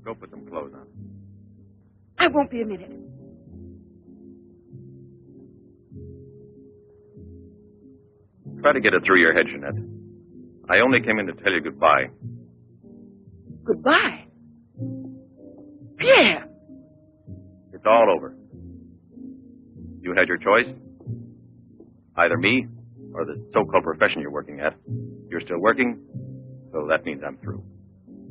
Go put some clothes on. I won't be a minute. Try to get it through your head, Jeanette. I only came in to tell you goodbye. Goodbye? Pierre! It's all over. You had your choice. Either me or the so-called profession you're working at. You're still working, so that means I'm through.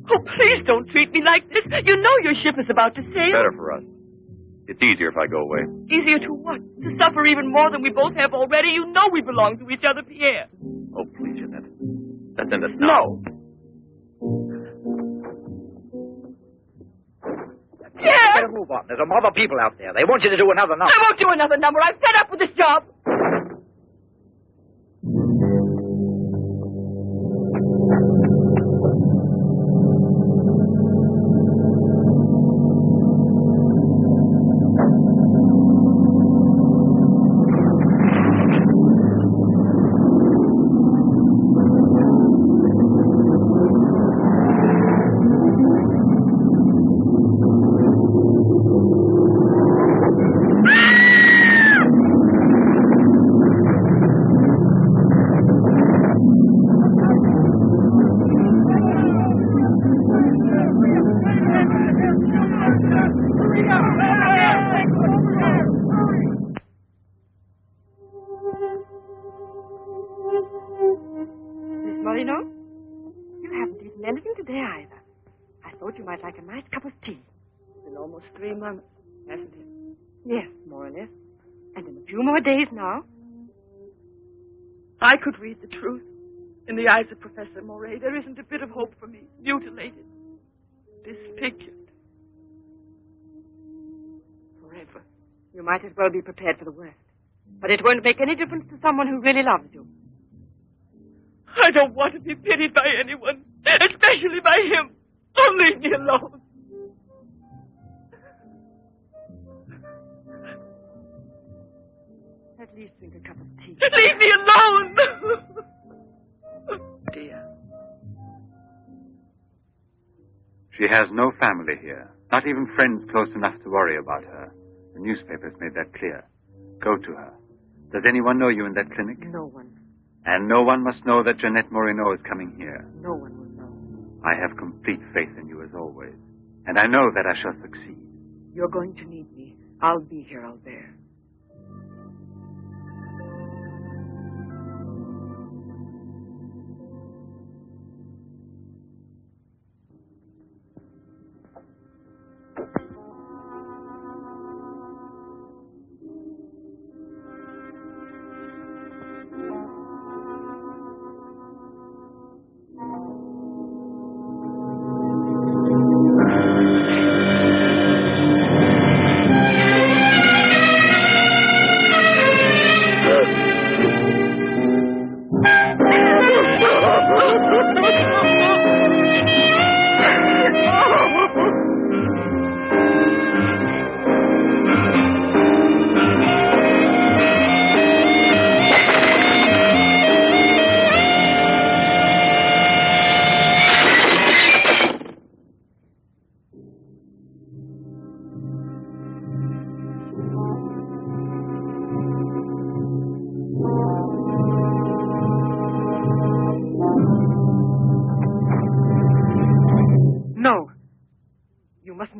Oh, please don't treat me like this. You know your ship is about to sail. Better for us. It's easier if I go away. Easier to what? To suffer even more than we both have already? You know we belong to each other, Pierre. Oh, please, Jeanette. Let's end this now. No. Pierre! Better move on. There's a mob of people out there. They want you to do another number. I won't do another number. I'm fed up with this job. Like a nice cup of tea. It's been almost 3 months, hasn't it? Yes, more or less. And in a few more days now. I could read the truth. In the eyes of Professor Moray, there isn't a bit of hope for me. Mutilated. Disfigured. Forever. You might as well be prepared for the worst. But it won't make any difference to someone who really loves you. I don't want to be pitied by anyone, especially by him. Oh, leave me alone. At least drink a cup of tea. Leave me alone! Dear. She has no family here. Not even friends close enough to worry about her. The newspapers made that clear. Go to her. Does anyone know you in that clinic? No one. And no one must know that Jeanette Moreno is coming here. No one will know. I have complete faith in you as always. And I know that I shall succeed. You're going to need me. I'll be here, Albert.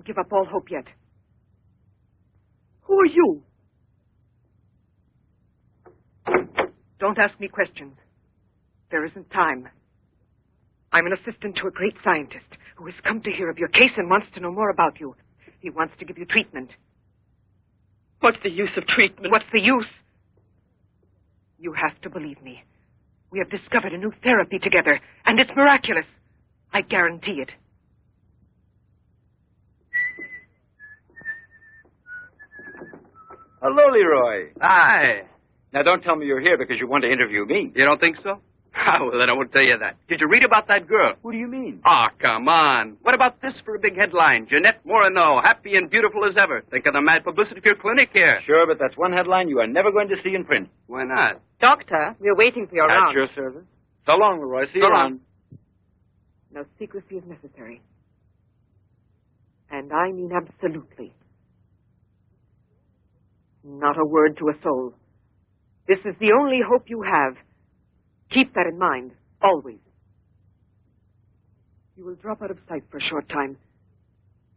Give up all hope yet. Who are you? Don't ask me questions. There isn't time. I'm an assistant to a great scientist who has come to hear of your case and wants to know more about you. He wants to give you treatment. What's the use of treatment? What's the use? You have to believe me. We have discovered a new therapy together, and it's miraculous. I guarantee it. Hello, Leroy. Hi. Now, don't tell me you're here because you want to interview me. You don't think so? Well, then I won't tell you that. Did you read about that girl? What do you mean? Oh, come on. What about this for a big headline? Jeanette Moreno, happy and beautiful as ever. Think of the mad publicity for your clinic here. Sure, but that's one headline you are never going to see in print. Why not? Doctor, we're waiting for your At round. your service. So long, Leroy. See you So long. around. No secrecy is necessary. And I mean absolutely. Not a word to a soul. This is the only hope you have. Keep that in mind, always. You will drop out of sight for a short time.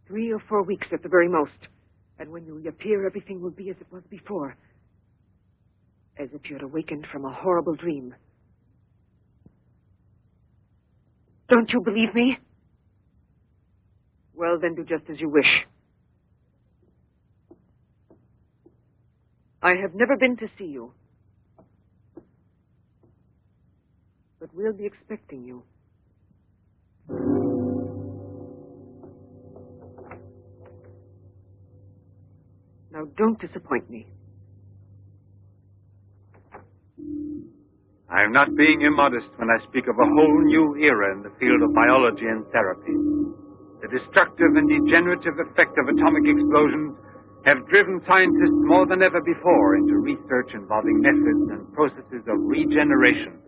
3 or 4 weeks at the very most. And when you reappear, everything will be as it was before. As if you had awakened from a horrible dream. Don't you believe me? Well, then do just as you wish. I have never been to see you. But we'll be expecting you. Now, don't disappoint me. I am not being immodest when I speak of a whole new era in the field of biology and therapy. The destructive and degenerative effect of atomic explosions have driven scientists more than ever before into research involving methods and processes of regeneration,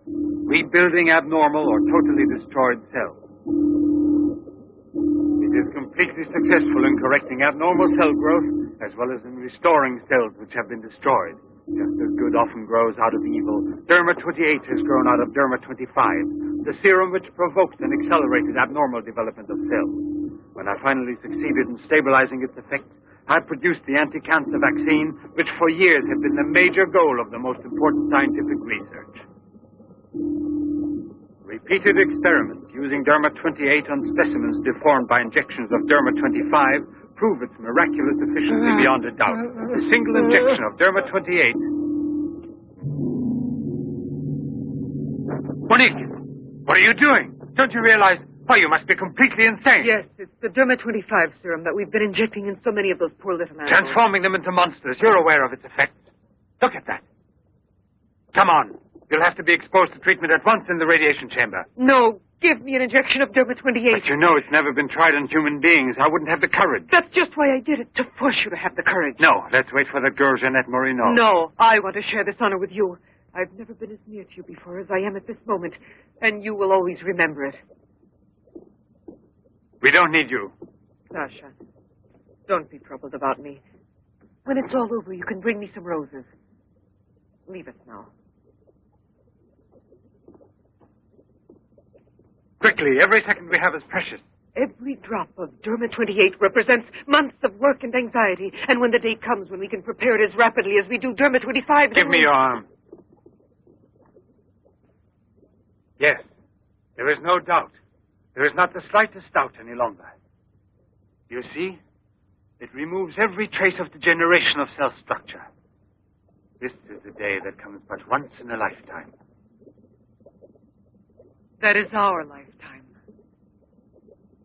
rebuilding abnormal or totally destroyed cells. It is completely successful in correcting abnormal cell growth as well as in restoring cells which have been destroyed. Just as good often grows out of evil, Derma 28 has grown out of Derma 25, the serum which provoked and accelerated abnormal development of cells. When I finally succeeded in stabilizing its effects, I produced the anti-cancer vaccine, which for years had been the major goal of the most important scientific research. Repeated experiments using Derma 28 on specimens deformed by injections of Derma 25 prove its miraculous efficiency beyond a doubt. A single injection of Derma 28... Monique! What are you doing? Don't you realize... Why, you must be completely insane. Yes, it's the Derma 25 serum that we've been injecting in so many of those poor little animals. Transforming them into monsters. You're aware of its effects. Look at that. Come on. You'll have to be exposed to treatment at once in the radiation chamber. No, give me an injection of Derma 28. But you know it's never been tried on human beings. I wouldn't have the courage. That's just why I did it, to force you to have the courage. No, let's wait for that girl, Jeanette Morino. No, I want to share this honor with you. I've never been as near to you before as I am at this moment, and you will always remember it. We don't need you. Sasha, don't be troubled about me. When it's all over, you can bring me some roses. Leave us now. Quickly, every second we have is precious. Every drop of Derma 28 represents months of work and anxiety, and when the day comes when we can prepare it as rapidly as we do Derma 25... Give me your arm. Yes, there is no doubt. There is not the slightest doubt any longer. You see, it removes every trace of degeneration of cell structure. This is a day that comes but once in a lifetime. That is our lifetime.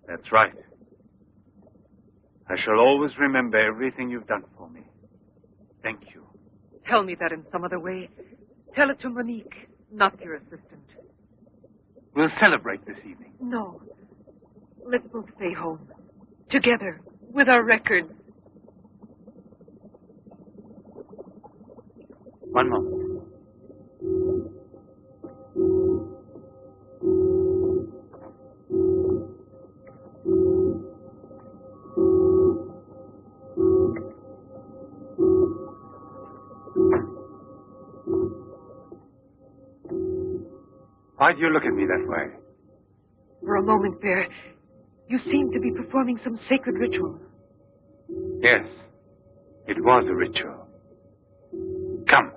That's right. I shall always remember everything you've done for me. Thank you. Tell me that in some other way. Tell it to Monique, not your assistant. We'll celebrate this evening. No. Let's both stay home. Together, with our records. One moment. Why do you look at me that way? For a moment there, you seemed to be performing some sacred ritual. Yes, it was a ritual. Come.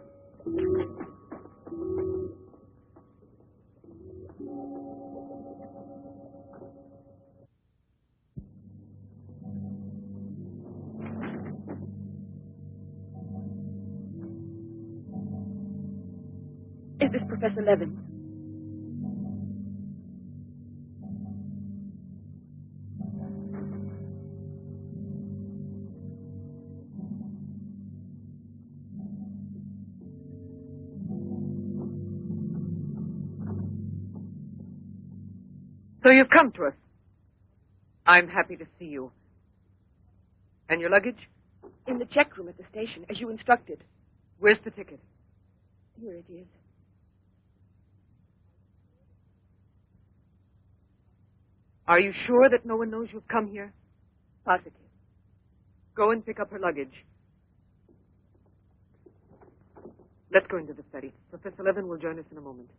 Is this Professor Levin? So you've come to us. I'm happy to see you. And your luggage? In the check room at the station, as you instructed. Where's the ticket? Here it is. Are you sure that no one knows you've come here? Positive. Go and pick up her luggage. Let's go into the study. Professor Levin will join us in a moment.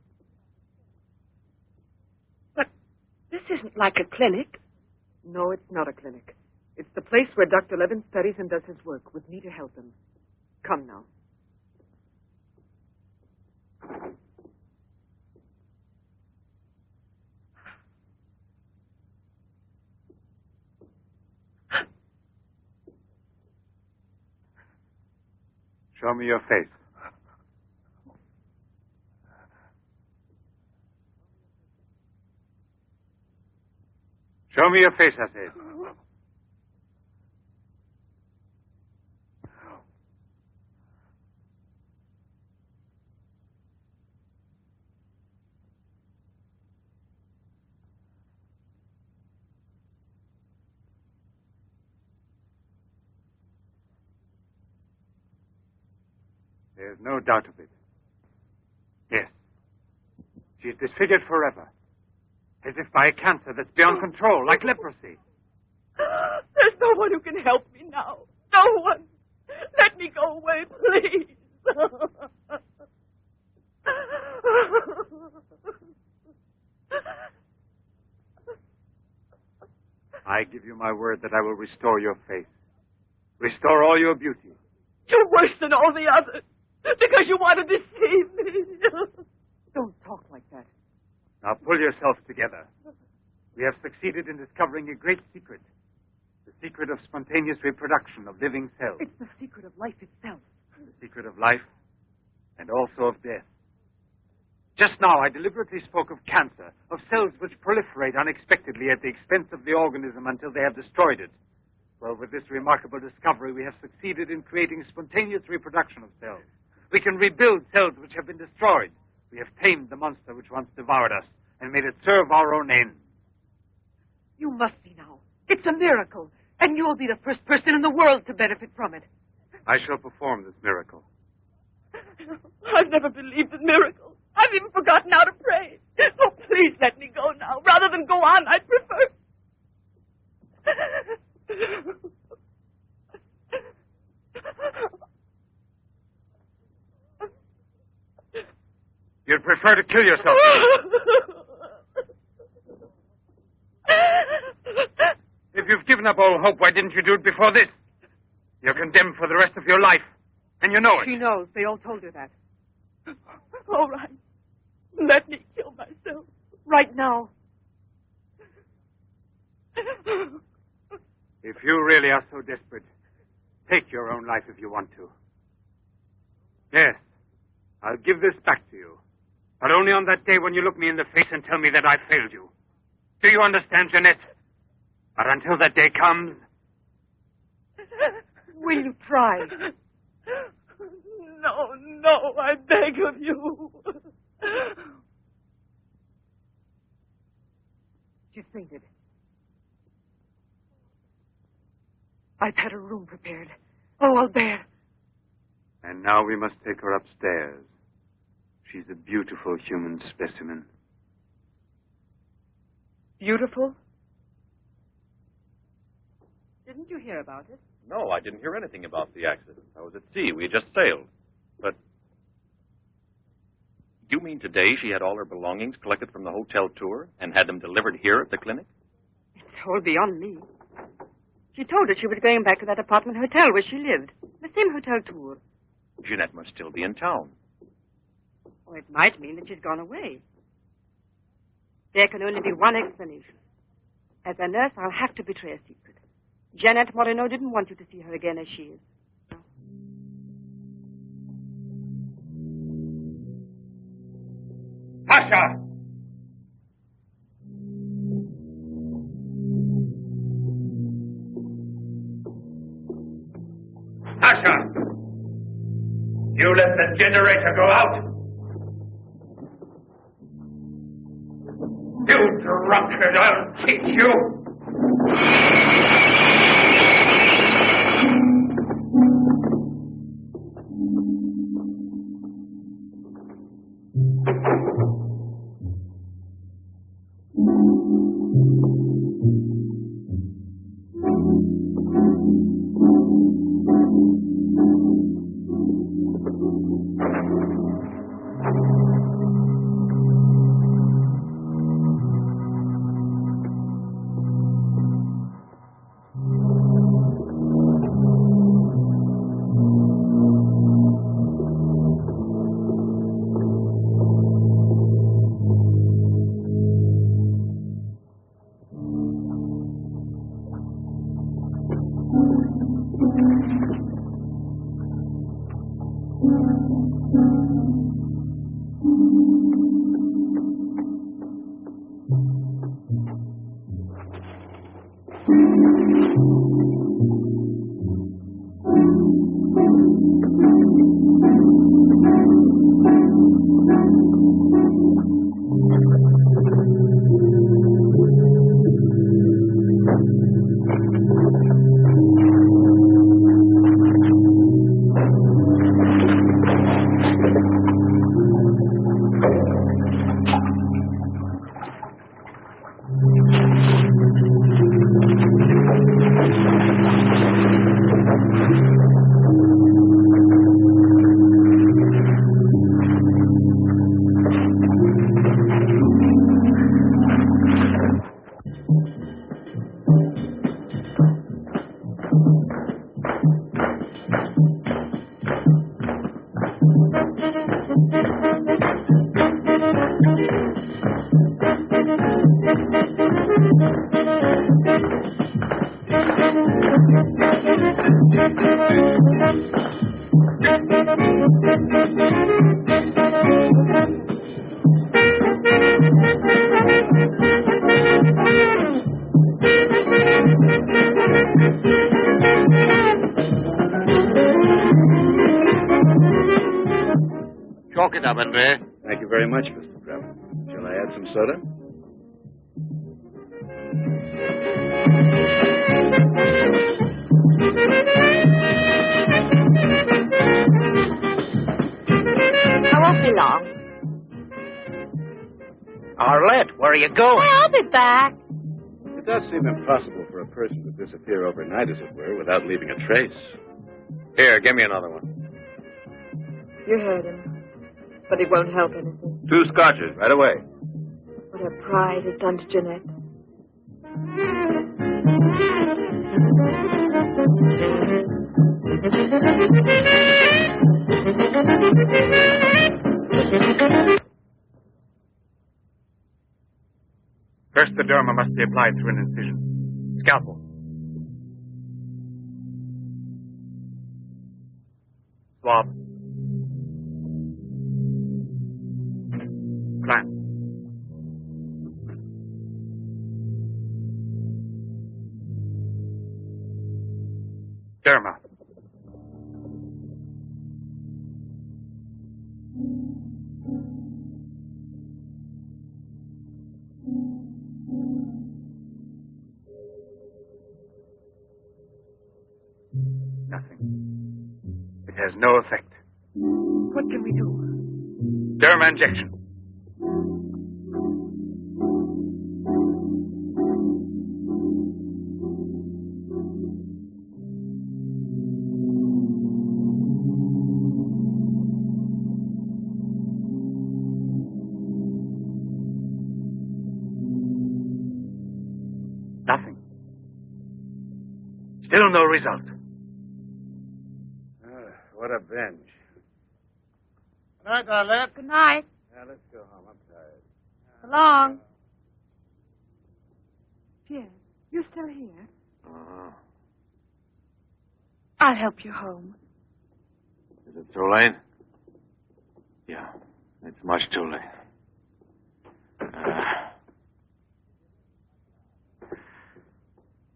But this isn't like a clinic. No, it's not a clinic. It's the place where Dr. Levin studies and does his work, with me to help him. Come now. Show me your face. Show me your face, I said. There's no doubt of it. Yes. She is disfigured forever. As if by a cancer that's beyond control, like leprosy. There's no one who can help me now. No one. Let me go away, please. I give you my word that I will restore your face. Restore all your beauty. You're worse than all the others. Because you want to deceive me. Don't talk like that. Now pull yourself together. We have succeeded in discovering a great secret. The secret of spontaneous reproduction of living cells. It's the secret of life itself. The secret of life and also of death. Just now I deliberately spoke of cancer, of cells which proliferate unexpectedly at the expense of the organism until they have destroyed it. Well, with this remarkable discovery, we have succeeded in creating spontaneous reproduction of cells. We can rebuild cells which have been destroyed. We have tamed the monster which once devoured us and made it serve our own ends. You must be now. It's a miracle. And you'll be the first person in the world to benefit from it. I shall perform this miracle. I've never believed in miracles. I've even forgotten how to pray. Oh, please let me go now. Rather than go on, I'd prefer... You'd prefer to kill yourself. If you've given up all hope, why didn't you do it before this? You're condemned for the rest of your life, and you know it. She knows. They all told her that. All right. Let me kill myself. Right now. If you really are so desperate, take your own life if you want to. Yes, I'll give this back to you. But only on that day when you look me in the face and tell me that I failed you. Do you understand, Jeanette? But until that day comes... Will you try? No, I beg of you. She's fainted. I've had her room prepared. Oh, I'll bear. And now we must take her upstairs. She's a beautiful human specimen. Beautiful? Didn't you hear about it? No, I didn't hear anything about the accident. I was at sea. We had just sailed. But you mean today she had all her belongings collected from the hotel tour and had them delivered here at the clinic? It's all beyond me. She told her she was going back to that apartment hotel where she lived. The same hotel tour. Jeanette must still be in town. Oh, it might mean that she's gone away. There can only be one explanation. As a nurse, I'll have to betray a secret. Janet Moreno didn't want you to see her again as she is. Pasha! Pasha! You let the generator go out? You drunkard, I'll teach you! Chalk it up, Andre. Thank you very much, Mr. Brevin. Shall I add some soda? I won't be long. Arlette, where are you going? I'll be back. It does seem impossible for a person to disappear overnight, as it were, without leaving a trace. Here, give me another one. You heard him. But it won't help anything. 2 scotches, right away. What her pride has done to Jeanette. First, the derma must be applied through an incision. Scalpel. Swab. Clamp. Derma. Nothing. It has no effect. What can we do? Derma injection. Nothing. Still no result. What a binge. Good night, Arlette. Good night. Now, let's go home. I'm tired. So long. Pierre, you still here? Uh-huh. I'll help you home. Is it too late? Yeah, it's much too late.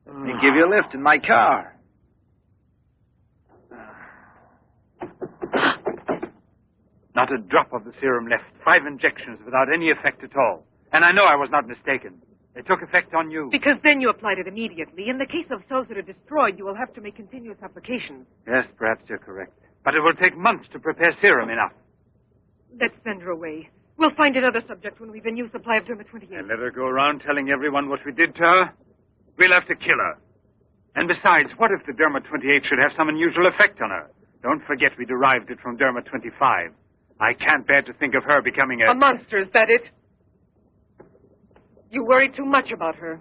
Let me give you a lift in my car. Not a drop of the serum left. 5 injections without any effect at all. And I know I was not mistaken. It took effect on you. Because then you applied it immediately. In the case of cells that are destroyed, you will have to make continuous applications. Yes, perhaps you're correct. But it will take months to prepare serum enough. Let's send her away. We'll find another subject when we've a new supply of Derma 28. And let her go around telling everyone what we did to her? We'll have to kill her. And besides, what if the Derma 28 should have some unusual effect on her? Don't forget we derived it from Derma 25. I can't bear to think of her becoming A monster, is that it? You worry too much about her.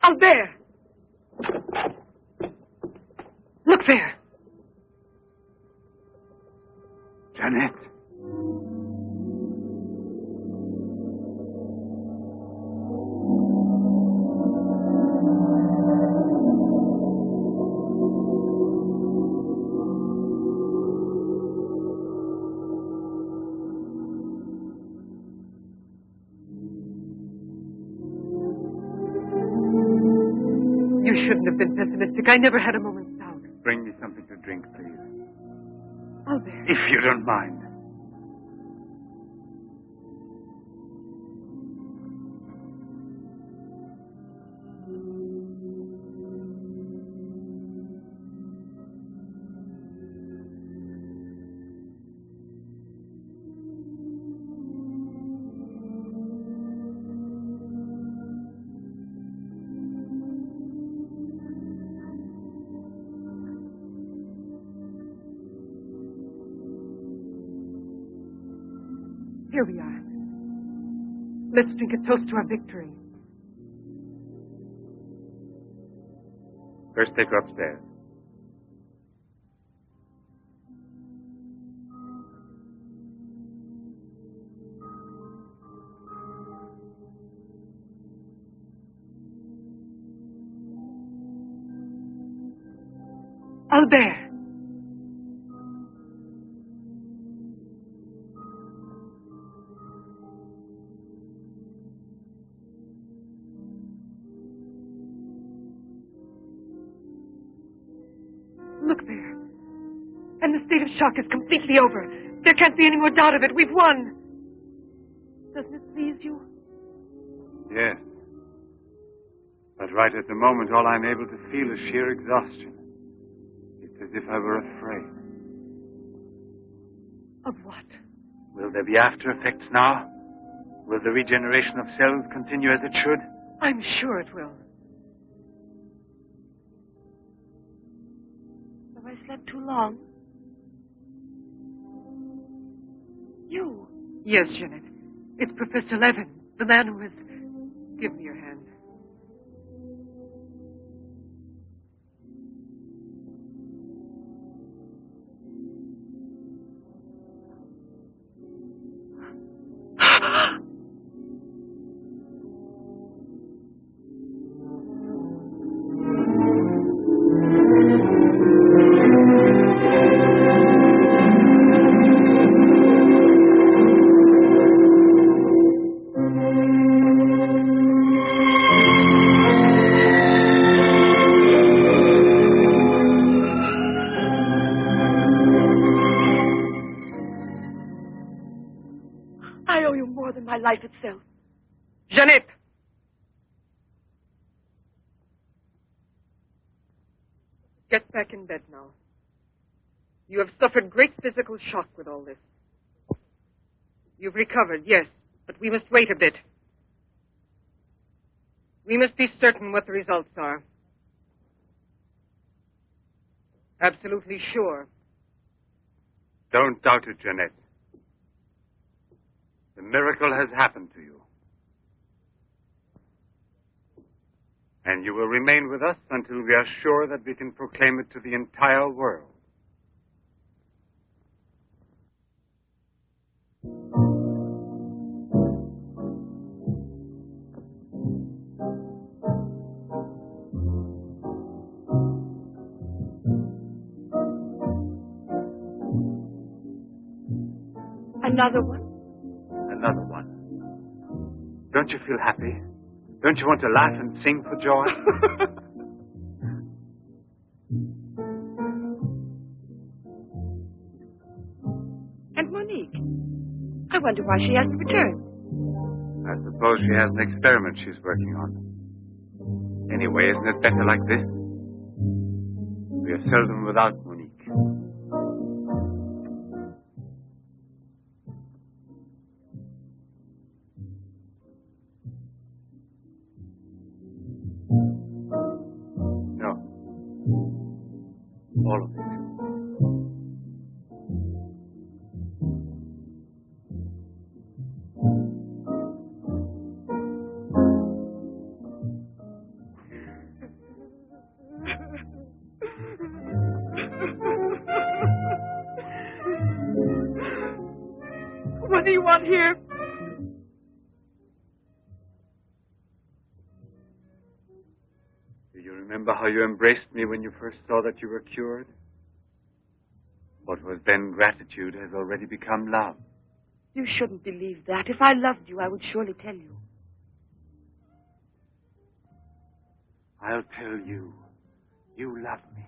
Albert! Look there. Jeanette. You shouldn't have been pessimistic. I never had a moment's doubt. Bring me something to drink, please. Albert. If you don't mind. Here we are. Let's drink a toast to our victory. First, take her upstairs. Albert! Look there. And the state of shock is completely over. There can't be any more doubt of it. We've won. Doesn't it please you? Yes. But right at the moment, all I'm able to feel is sheer exhaustion. It's as if I were afraid. Of what? Will there be after effects now? Will the regeneration of cells continue as it should? I'm sure it will. Have I slept too long? You? Yes, Jeanette. It's Professor Levin, the man who has... Give me your hand. I owe you more than my life itself. Jeanette! Get back in bed now. You have suffered great physical shock with all this. You've recovered, yes, but we must wait a bit. We must be certain what the results are. Absolutely sure. Don't doubt it, Jeanette. The miracle has happened to you. And you will remain with us until we are sure that we can proclaim it to the entire world. Another one? Another one. Don't you feel happy? Don't you want to laugh and sing for joy? And Monique? I wonder why she hasn't returned. I suppose she has an experiment she's working on. Anyway, isn't it better like this? We are seldom without Monique. No. All of it. What do you want here? Do you remember how you embraced me when you first saw that you were cured? What was then gratitude has already become love. You shouldn't believe that. If I loved you, I would surely tell you. I'll tell you. You love me.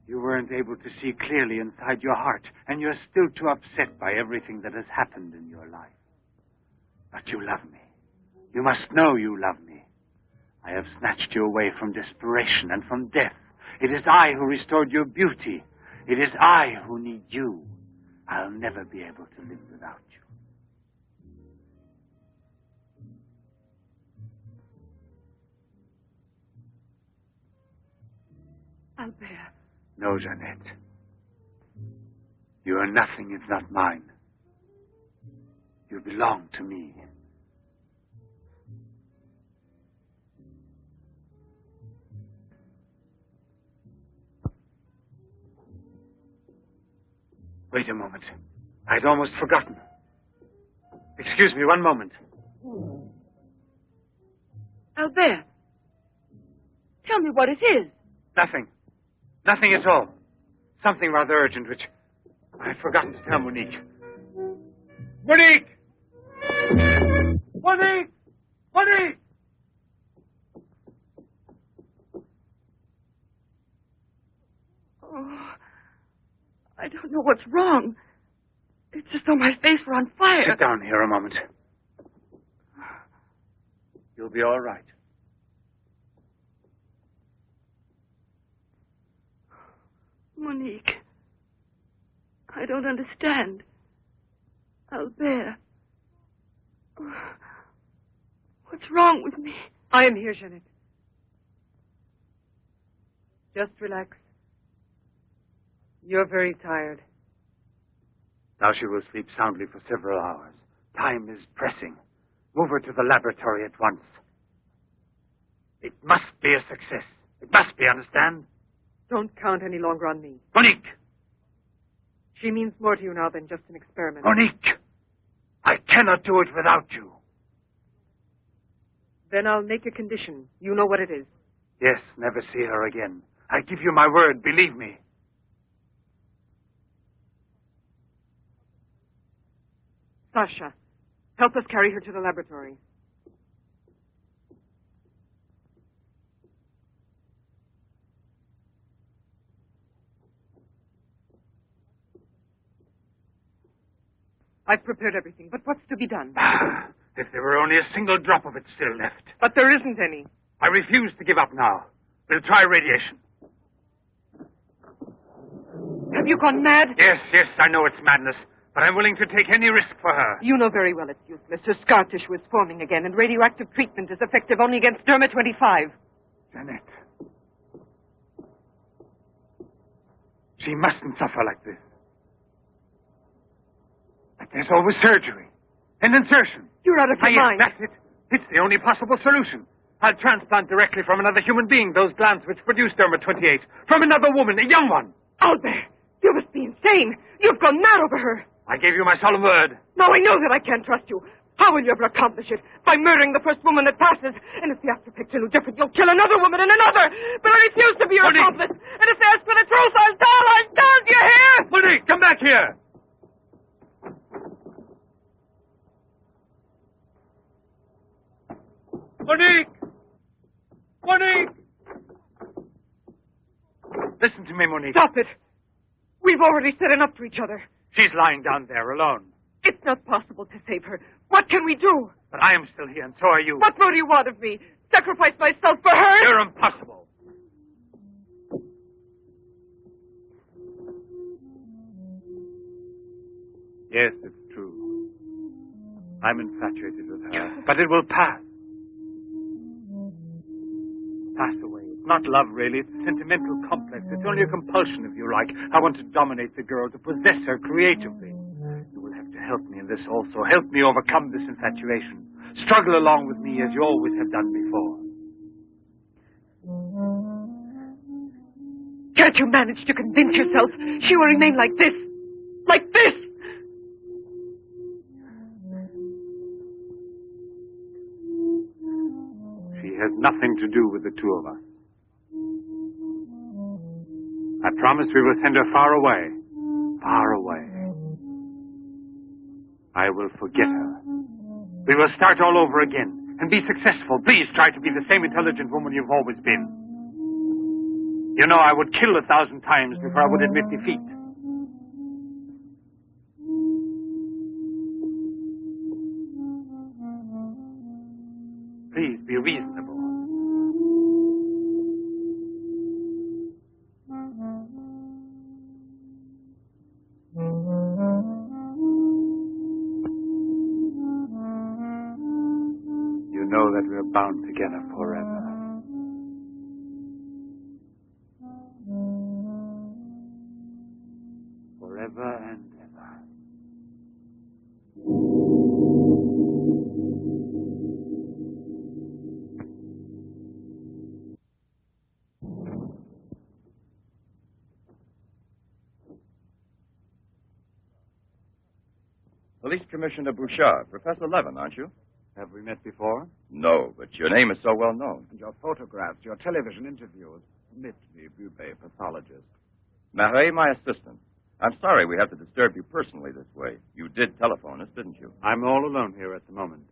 You weren't able to see clearly inside your heart, and you're still too upset by everything that has happened in your life. But you love me. You must know you love me. I have snatched you away from desperation and from death. It is I who restored your beauty. It is I who need you. I'll never be able to live without you. Albert. No, Jeanette. You are nothing if not mine. You belong to me. Wait a moment. I'd almost forgotten. Excuse me, one moment. Albert. Tell me what it is. Nothing. Nothing at all. Something rather urgent, which I'd forgotten to tell Monique. Monique! Monique! Monique! Oh, I don't know what's wrong. It's as though my face were on fire. Sit down here a moment. You'll be all right. Monique. I don't understand. Albert. What's wrong with me? I am here, Jeanette. Just relax. You're very tired. Now she will sleep soundly for several hours. Time is pressing. Move her to the laboratory at once. It must be a success. It must be, understand? Don't count any longer on me. Monique! She means more to you now than just an experiment. Monique! I cannot do it without you. Then I'll make a condition. You know what it is. Yes, never see her again. I give you my word, believe me. Sasha, help us carry her to the laboratory. I've prepared everything, but what's to be done? If there were only a single drop of it still left. But there isn't any. I refuse to give up now. We'll try radiation. Have you gone mad? Yes, I know it's madness, but I'm willing to take any risk for her. You know very well it's useless. Her scar tissue is forming again, and radioactive treatment is effective only against Derma 25. Jeanette. She mustn't suffer like this. But there's always surgery. An insertion. You're out of your mind. That's it. It's the only possible solution. I'll transplant directly from another human being those glands which produce Derma 28. From another woman, a young one. Albert, you must be insane. You've gone mad over her. I gave you my solemn word. Now I know that I can't trust you. How will you ever accomplish it? By murdering the first woman that passes. And if the after picture no different, you'll kill another woman and another. But I refuse to be your accomplice. And if they ask for the truth, I'll tell. Do you hear? Monique, come back here. Monique! Monique! Listen to me, Monique. Stop it. We've already said enough to each other. She's lying down there alone. It's not possible to save her. What can we do? But I am still here, and so are you. What more do you want of me? Sacrifice myself for her? You're impossible. Yes, it's true. I'm infatuated with her. But it will pass. Pass away. It's not love, really. It's a sentimental complex. It's only a compulsion, if you like. I want to dominate the girl, to possess her creatively. You will have to help me in this also. Help me overcome this infatuation. Struggle along with me as you always have done before. Can't you manage to convince yourself she will remain like this? Like this? She has nothing to do with the two of us. I promise we will send her far away. Far away. I will forget her. We will start all over again. and be successful. Please try to be the same intelligent woman you've always been. You know, I would kill 1,000 times before I would admit defeat. Please be reasonable. You know that we're bound together forever. Forever and ever. Police Commissioner Bouchard, Professor Levin, aren't you? Have we met before? No, but your name is so well known. And your photographs, your television interviews. Admit me, Bube, pathologist. Marais, my assistant. I'm sorry we have to disturb you personally this way. You did telephone us, didn't you? I'm all alone here at the moment.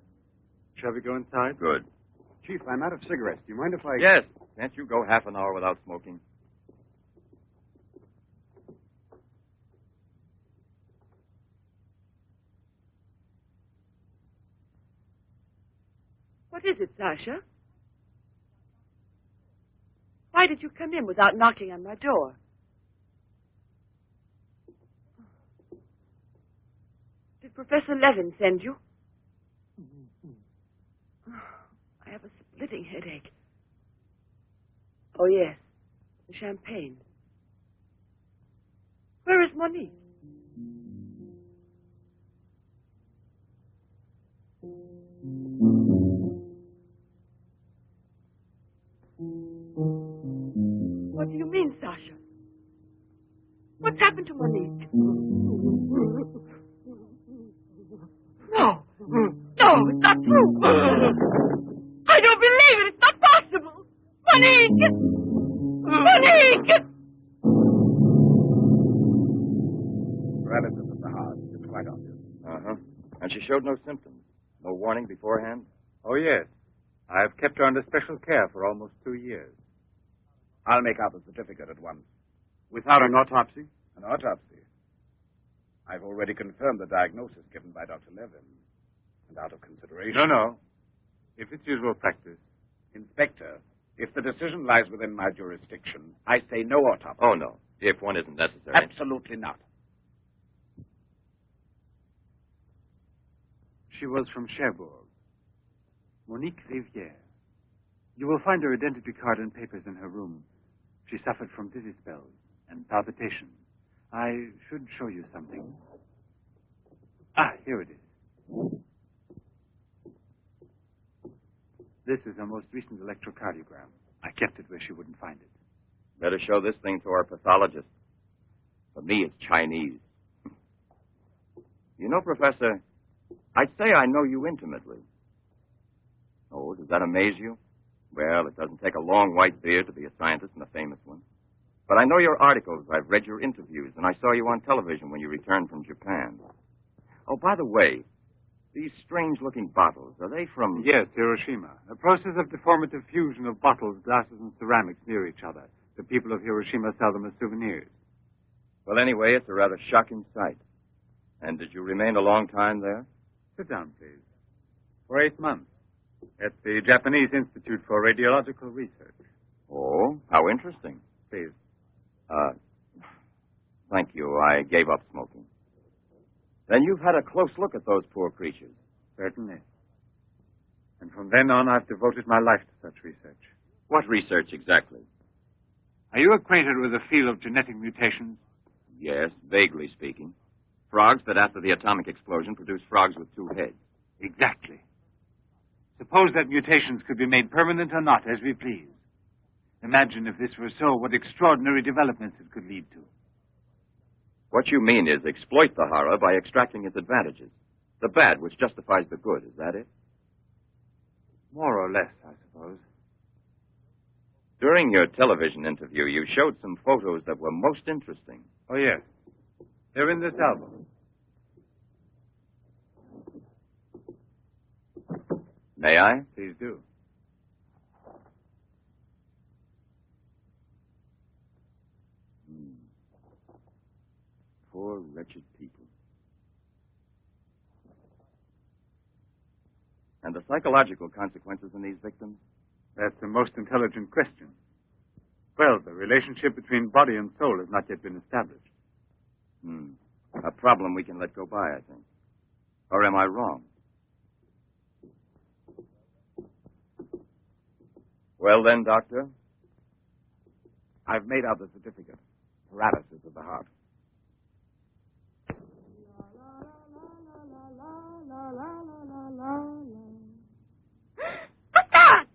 Shall we go inside? Good. Chief, I'm out of cigarettes. Do you mind if I... Yes. Can't you go half an hour without smoking? What is it, Sasha? Why did you come in without knocking on my door? Did Professor Levin send you? I have a splitting headache. Oh, yes. The champagne. Where is Monique? What do you mean, Sasha? What's happened to Monique? No. No, it's not true. I don't believe it. It's not possible. Monique! Monique! Paralysis of the heart. It's quite obvious. Uh-huh. And she showed no symptoms. No warning beforehand? Oh, yes. I've kept her under special care for almost 2 years. I'll make out the certificate at once. Without an autopsy? An autopsy. I've already confirmed the diagnosis given by Dr. Levin. And out of consideration... No. If it's usual practice. Inspector, if the decision lies within my jurisdiction, I say no autopsy. Oh, no. If one isn't necessary. Absolutely not. She was from Cherbourg. Monique Rivière. You will find her identity card and papers in her room. She suffered from dizzy spells and palpitations. I should show you something. Ah, here it is. This is her most recent electrocardiogram. I kept it where she wouldn't find it. Better show this thing to our pathologist. For me, it's Chinese. You know, Professor, I'd say I know you intimately. Oh, does that amaze you? Well, it doesn't take a long white beard to be a scientist and a famous one. But I know your articles, I've read your interviews, and I saw you on television when you returned from Japan. Oh, by the way, these strange-looking bottles, are they from... Yes, Hiroshima. A process of deformative fusion of bottles, glasses, and ceramics near each other. The people of Hiroshima sell them as souvenirs. Well, anyway, it's a rather shocking sight. And did you remain a long time there? Sit down, please. For 8 months. At the Japanese Institute for Radiological Research. Oh, how interesting. Please. Thank you. I gave up smoking. Then you've had a close look at those poor creatures. Certainly. And from then on, I've devoted my life to such research. What research exactly? Are you acquainted with the field of genetic mutations? Yes, vaguely speaking. Frogs that after the atomic explosion produce frogs with 2 heads. Exactly. Suppose that mutations could be made permanent or not, as we please. Imagine if this were so, what extraordinary developments it could lead to. What you mean is exploit the horror by extracting its advantages. The bad which justifies the good, is that it? More or less, I suppose. During your television interview, you showed some photos that were most interesting. Oh, yes. They're in this album. May I? Please do. Poor, wretched people. And the psychological consequences in these victims? That's the most intelligent question. Well, the relationship between body and soul has not yet been established. A problem we can let go by, I think. Or am I wrong? Well then, Doctor? I've made out the certificate. Paralysis of the heart. What's that?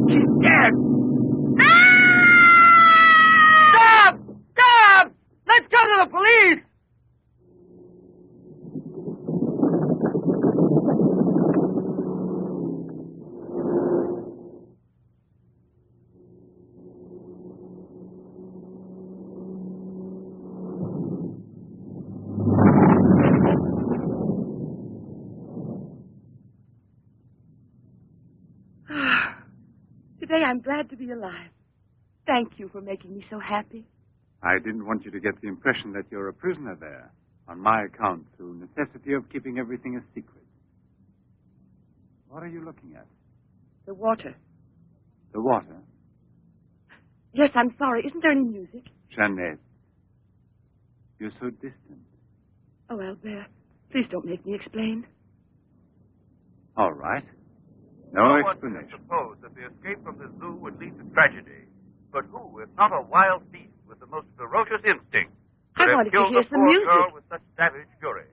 She's dead. Stop! Stop! Let's go to the police! Today I'm glad to be alive. Thank you for making me so happy. I didn't want you to get the impression that you're a prisoner there, on my account, through necessity of keeping everything a secret. What are you looking at? The water. The water? Yes, I'm sorry. Isn't there any music? Jeanette, you're so distant. Oh, Albert, please don't make me explain. All right. No one explanation. could suppose that the escape from the zoo would lead to tragedy. But who, if not a wild beast with the most ferocious instinct, I could have wanted to killed hear a some poor music. girl with such savage fury?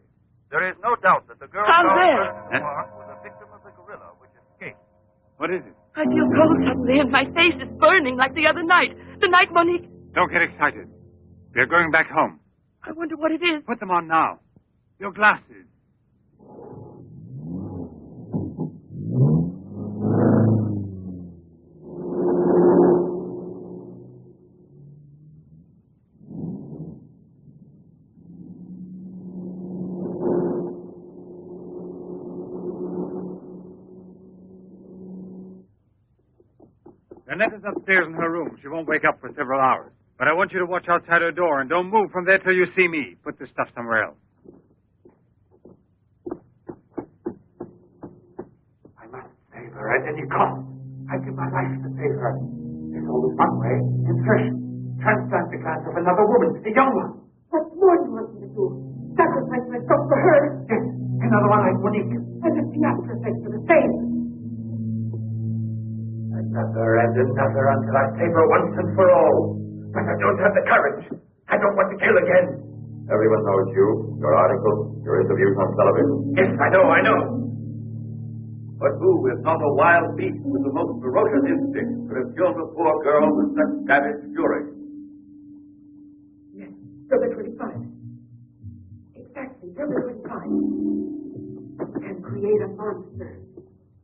There is no doubt that the girl Albert! found in the park was a victim of the gorilla which escaped. What is it? I feel cold suddenly, and my face is burning like the other night. The night Monique... Don't get excited. We're going back home. I wonder what it is. Put them on now. Your glasses. Annette is upstairs in her room. She won't wake up for several hours. But I want you to watch outside her door and don't move from there till you see me. Put the stuff somewhere else. I must save her at any cost. I give my life to save her. There's only one way. Insertion. Transplant the glands of another woman, a young one. What more do you want me to do? Sacrifice myself for her? Yes, another one like Monique. As if the actress said for the same. Another and another until I save her once and for all. But I don't have the courage. I don't want to kill again. Everyone knows you, your articles, your interviews on television. Yes, I know. But who, if not a wild beast with the most ferocious instinct, could have killed a poor girl with such savage fury? Yes, Number 25. Exactly, number 25. Can create a monster.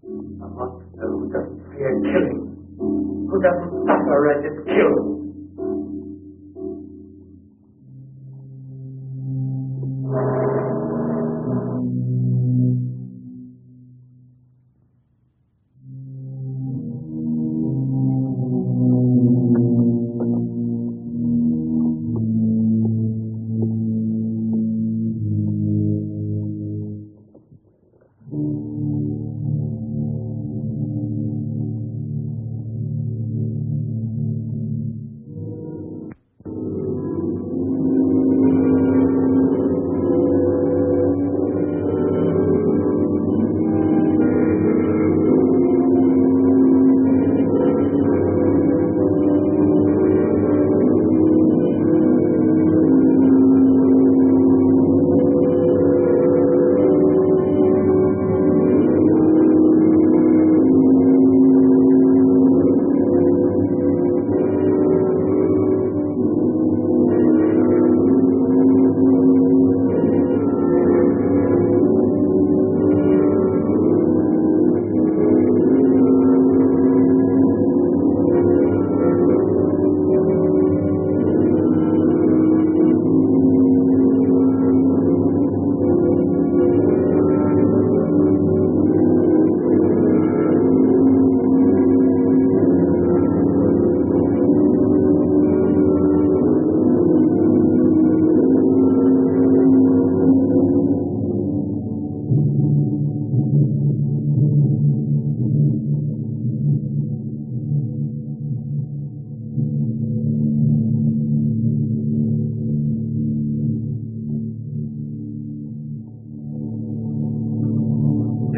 A monster who doesn't fear killing. Who doesn't suffer and is killed.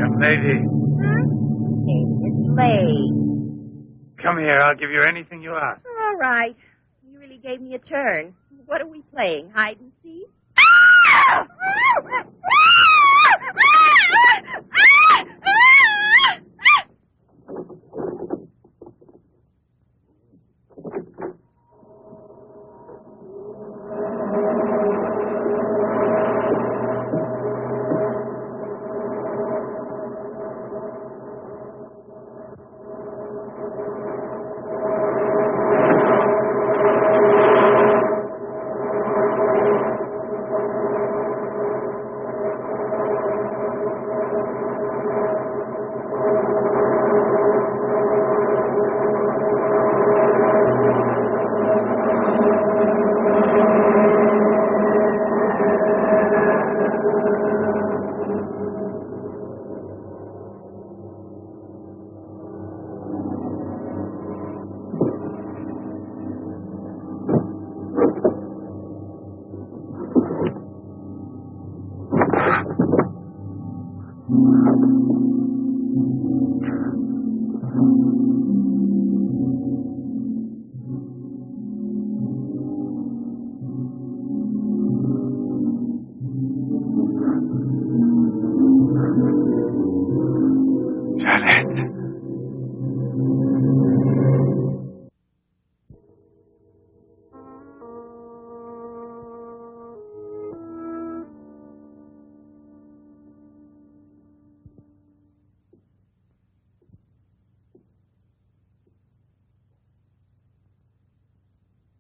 Young lady. It's late. Come here. I'll give you anything you ask. All right. You really gave me a turn. What are we playing? Hide and seek?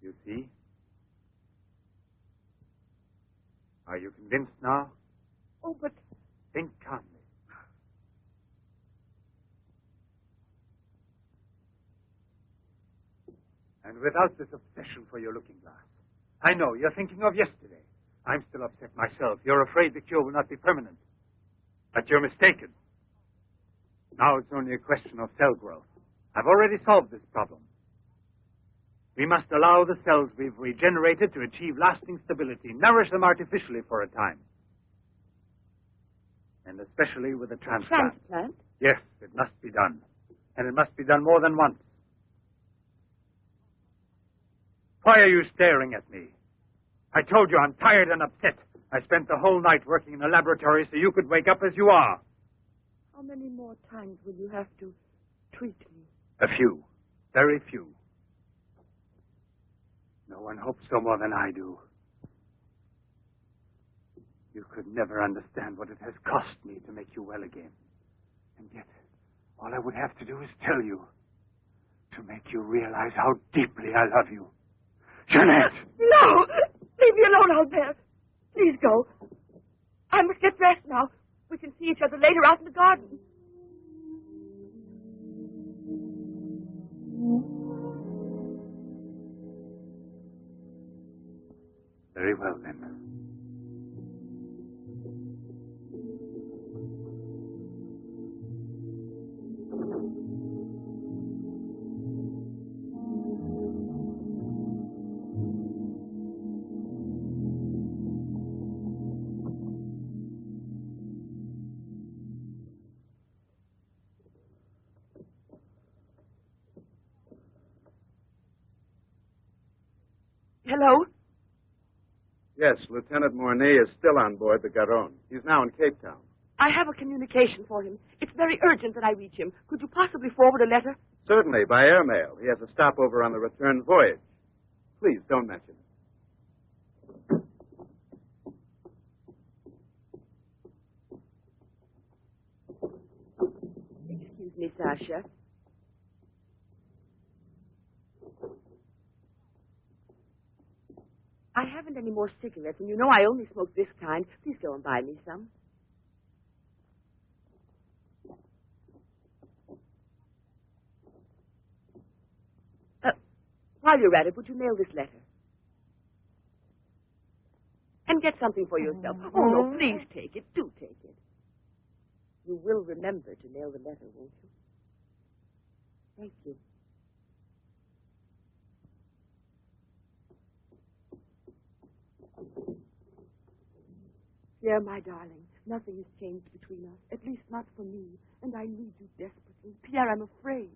You see? Are you convinced now? Oh, but... Think calmly. And without this obsession for your looking glass. I know, you're thinking of yesterday. I'm still upset myself. You're afraid the cure will not be permanent. But you're mistaken. Now it's only a question of cell growth. I've already solved this problem. We must allow the cells we've regenerated to achieve lasting stability, nourish them artificially for a time. And especially with a transplant. Transplant? Yes, it must be done. And it must be done more than once. Why are you staring at me? I told you I'm tired and upset. I spent the whole night working in the laboratory so you could wake up as you are. How many more times will you have to treat me? A few. Very few. No one hopes so more than I do. You could never understand what it has cost me to make you well again. And yet, all I would have to do is tell you, to make you realize how deeply I love you. Jeanette! No! Leave me alone, Albert. Please go. I must get dressed now. We can see each other later out in the garden. Very well, then. Hello? Yes, Lieutenant Mornay is still on board the Garonne. He's now in Cape Town. I have a communication for him. It's very urgent that I reach him. Could you possibly forward a letter? Certainly, by airmail. He has a stopover on the return voyage. Please, don't mention it. Excuse me, Sasha. I haven't any more cigarettes, and you know I only smoke this kind. Please go and buy me some. While you're at it, would you mail this letter? And get something for yourself. Oh, no, please take it. Do take it. You will remember to mail the letter, won't you? Thank you. Dear, my darling, Nothing has changed between us, at least not for me, and I need you desperately. Pierre, I'm afraid.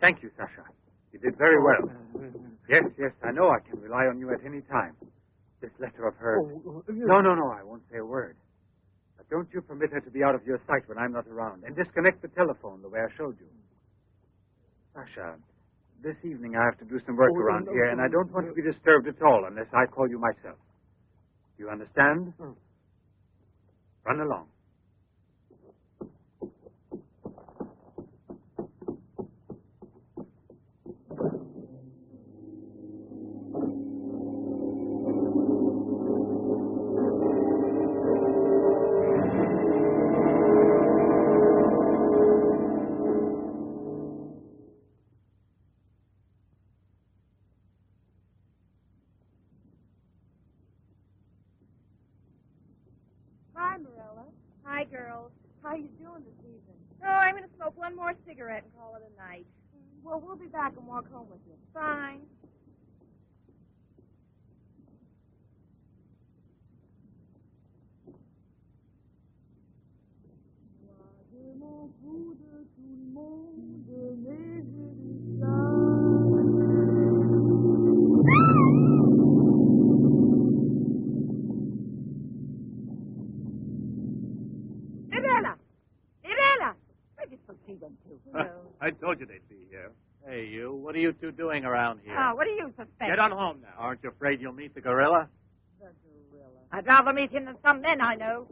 Thank you, Sasha. You did very well. Yes, I know I can rely on you at any time. This letter of hers. No, I won't say a word. But don't you permit her to be out of your sight when I'm not around, and disconnect the telephone the way I showed you. Sasha, this evening I have to do some work around here, and I don't want to be disturbed at all unless I call you myself. Do you understand? Run along. Hi, girls. How you doing this evening? Oh, I'm going to smoke one more cigarette and call it a night. Well, we'll be back and walk home with you. Fine. I told you they'd be here. Hey, you. What are you two doing around here? Oh, what do you suspect? Get on home now. Aren't you afraid you'll meet the gorilla? The gorilla. I'd rather meet him than some men I know.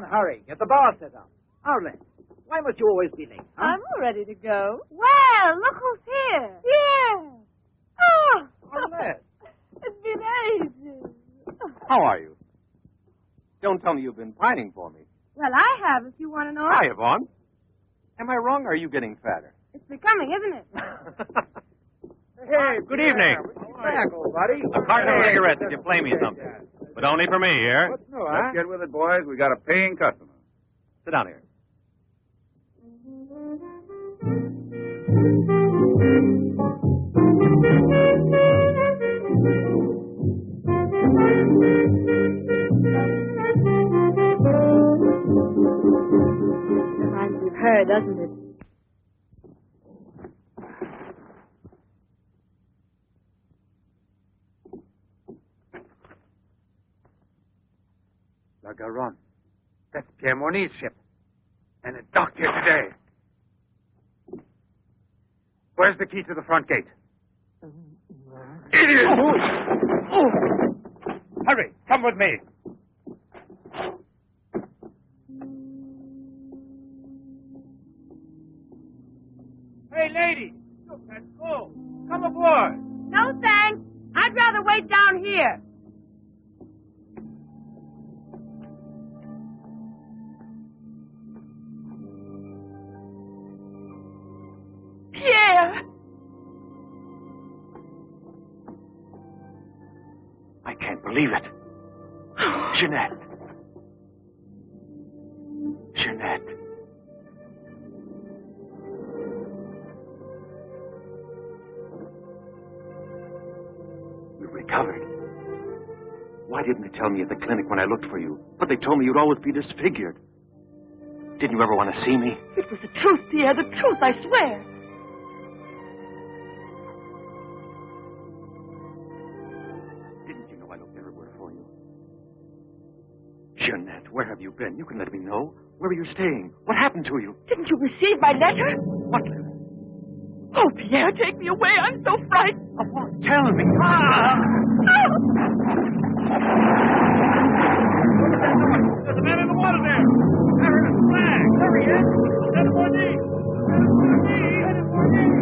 Hurry, get the bar set up. Arlen, why must you always be late? Huh? I'm all ready to go. Well, look who's here. Yeah. Oh, Arlen. it's been ages. How are you? Don't tell me you've been pining for me. Well, I have, if you want to know. Hi, Yvonne. Am I wrong, or are you getting fatter? It's becoming, isn't it? Hey, good evening. Back, old buddy. A carton of cigarettes if you play me something. But only for me here. What's new, huh? Let's get with it, boys. We got a paying customer. Sit down here. Reminds me of her, doesn't it? La Garonne. That's Pierre Mornay's ship. And it docked here today. Where's the key to the front gate? Idiot! Hurry, come with me. Hey, lady, look, that's full. Come aboard. No, thanks. I'd rather wait down here. Pierre! I can't believe it. Jeanette. Jeanette. You recovered. Why didn't they tell me at the clinic when I looked for you? But they told me you'd always be disfigured. Didn't you ever want to see me? It was the truth, Pierre, the truth, I swear. Didn't you know I looked everywhere for you? Jeanette, where have you been? You can let me know. Where are you staying? What happened to you? Didn't you receive my letter? What letter? Oh, Pierre, take me away. I'm so frightened. Of what? Tell me. There's a man in the water there. I heard a flag. There he is. Lieutenant Mornay. Lieutenant Mornay.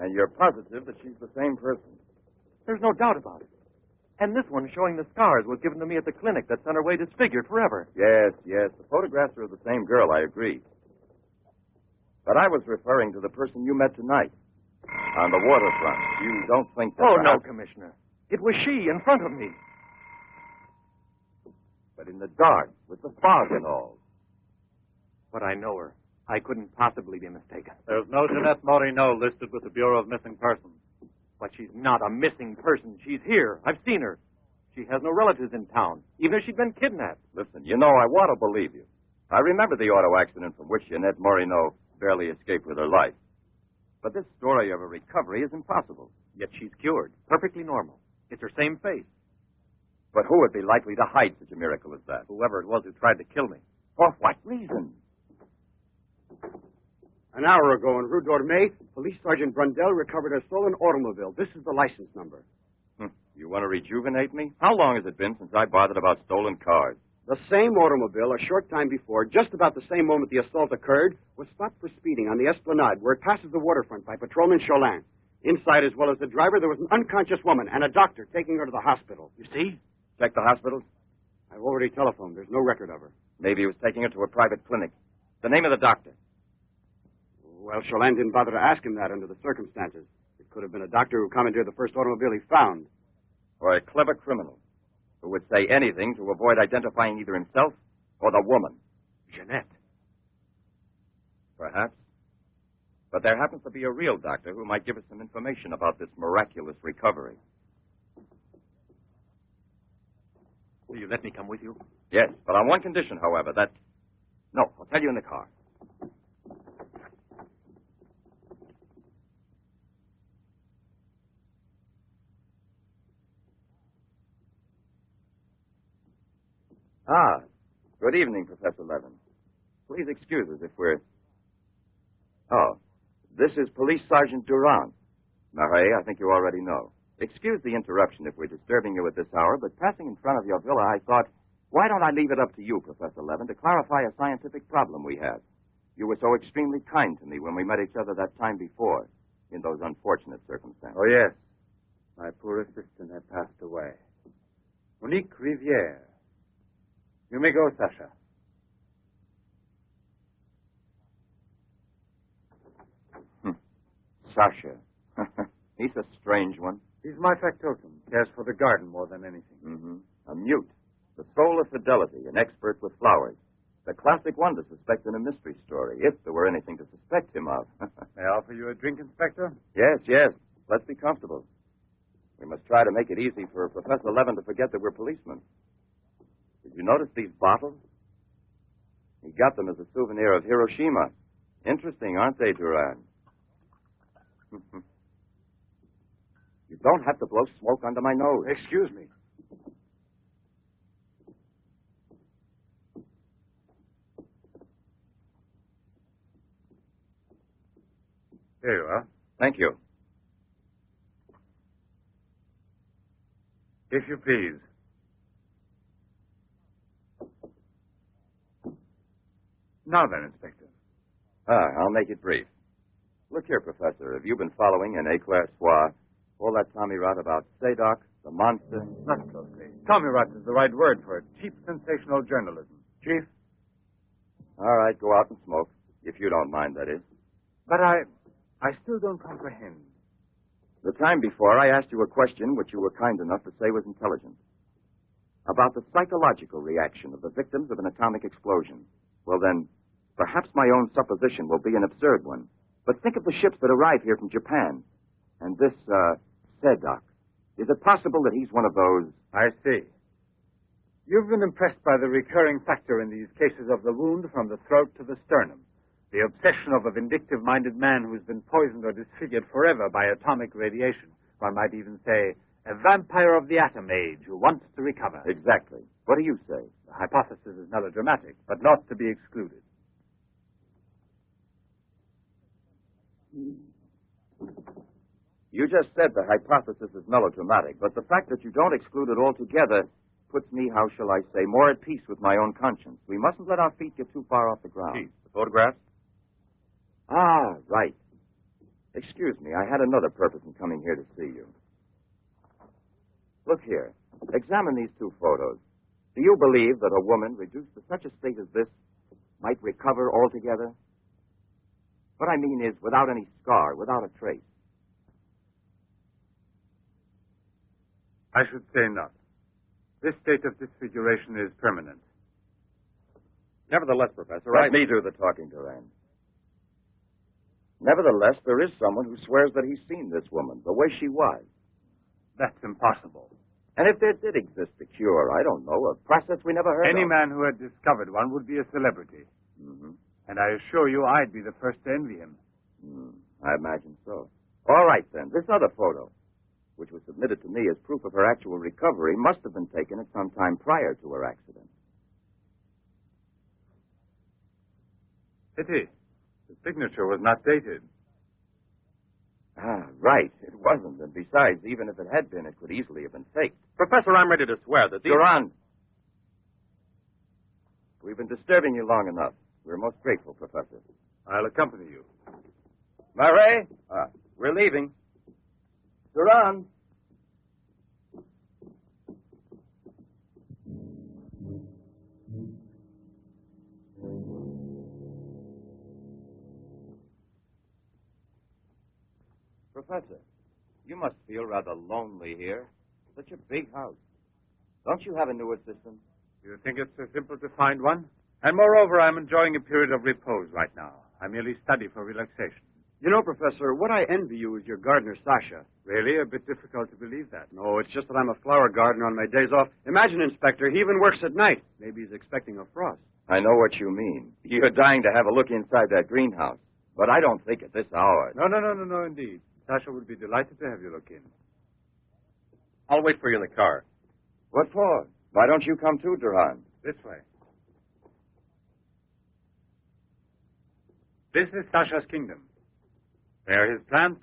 And you're positive that she's the same person? There's no doubt about it. And this one showing the scars was given to me at the clinic that sent her away disfigured forever. Yes, yes. The photographs are of the same girl, I agree. But I was referring to the person you met tonight on the waterfront. You don't think that... Oh, no, Commissioner. It was she in front of me. But in the dark, with the fog and all. But I know her. I couldn't possibly be mistaken. There's no Jeanette Morino listed with the Bureau of Missing Persons. But she's not a missing person. She's here. I've seen her. She has no relatives in town, even if she'd been kidnapped. Listen, you know, I want to believe you. I remember the auto accident from which Jeanette Morino barely escaped with her life. But this story of a recovery is impossible. Yet she's cured. Perfectly normal. It's her same face. But who would be likely to hide such a miracle as that? Whoever it was who tried to kill me. For what reason? An hour ago in Rue d'Orme, Police Sergeant Brundell recovered a stolen automobile. This is the license number. You want to rejuvenate me? How long has it been since I bothered about stolen cars? The same automobile, a short time before, just about the same moment the assault occurred, was stopped for speeding on the Esplanade, where it passes the waterfront by Patrolman Cholin. Inside, as well as the driver, there was an unconscious woman and a doctor taking her to the hospital. You see? Check the hospitals? I've already telephoned. There's no record of her. Maybe he was taking her to a private clinic. The name of the doctor? Well, Cholin didn't bother to ask him that under the circumstances. It could have been a doctor who commandeered the first automobile he found. Or a clever criminal who would say anything to avoid identifying either himself or the woman. Jeanette. Perhaps. But there happens to be a real doctor who might give us some information about this miraculous recovery. Will you let me come with you? Yes, but on one condition, however, that... No, I'll tell you in the car. Ah, good evening, Professor Levin. Please excuse us if we're... Oh, this is Police Sergeant Durand. Marais, I think you already know. Excuse the interruption if we're disturbing you at this hour, but passing in front of your villa, I thought, why don't I leave it up to you, Professor Levin, to clarify a scientific problem we had? You were so extremely kind to me when we met each other that time before, in those unfortunate circumstances. Oh, yes. My poor assistant had passed away. Monique Riviere. You may go, Sasha. Sasha. He's a strange one. He's my factotum. Cares for the garden more than anything. Mm-hmm. A mute. The soul of fidelity. An expert with flowers. The classic one to suspect in a mystery story, if there were anything to suspect him of. May I offer you a drink, Inspector? Yes, yes. Let's be comfortable. We must try to make it easy for Professor Levin to forget that we're policemen. Did you notice these bottles? He got them as a souvenir of Hiroshima Interesting, aren't they, Duran? You don't have to blow smoke under my nose. Excuse me. Here you are. Thank you. If you please. Now then, Inspector. I'll make it brief. Look here, Professor. Have you been following in Éclair Soir all that Tommy rot about Sadok, the monster? Not closely. Tommy rot is the right word for it. Cheap, sensational journalism. Chief? All right, go out and smoke. If you don't mind, that is. But I still don't comprehend. The time before, I asked you a question which you were kind enough to say was intelligent. About the psychological reaction of the victims of an atomic explosion. Well, then, perhaps my own supposition will be an absurd one. But think of the ships that arrive here from Japan. And this, Sadok. Is it possible that he's one of those? I see. You've been impressed by the recurring factor in these cases of the wound from the throat to the sternum. The obsession of a vindictive-minded man who's been poisoned or disfigured forever by atomic radiation. One might even say, a vampire of the atom age who wants to recover. Exactly. What do you say? The hypothesis is melodramatic, but not to be excluded. You just said the hypothesis is melodramatic, but the fact that you don't exclude it altogether puts me, how shall I say, more at peace with my own conscience. We mustn't let our feet get too far off the ground. Chief, the photographs? Ah, right. Excuse me, I had another purpose in coming here to see you. Look here. Examine these two photos. Do you believe that a woman reduced to such a state as this might recover altogether? What I mean is without any scar, without a trace. I should say not. This state of disfiguration is permanent. Nevertheless, Professor, Let me do the talking, Duran. Nevertheless, there is someone who swears that he's seen this woman, the way she was. That's impossible. And if there did exist a cure, I don't know, a process we never heard Any of. man who had discovered one would be a celebrity. Mm-hmm. And I assure you I'd be the first to envy him. I imagine so. All right, then. This other photo, which was submitted to me as proof of her actual recovery, must have been taken at some time prior to her accident. Pity. The signature was not dated. Ah, right. It wasn't. And besides, even if it had been, it could easily have been faked. Professor, I'm ready to swear that these... Duran! We've been disturbing you long enough. We're most grateful, Professor. I'll accompany you. Murray? We're leaving. Duran! Professor, you must feel rather lonely here. Such a big house. Don't you have a new assistant? You think it's so simple to find one? And moreover, I'm enjoying a period of repose right now. I merely study for relaxation. You know, Professor, what I envy you is your gardener, Sasha. Really? A bit difficult to believe that. No, it's just that I'm a flower gardener on my days off. Imagine, Inspector, he even works at night. Maybe he's expecting a frost. I know what you mean. You're dying to have a look inside that greenhouse. But I don't think at this hour. No, indeed. Sasha would be delighted to have you look in. I'll wait for you in the car. What for? Why don't you come too, Duran? This way. This is Sasha's kingdom. There are his plants.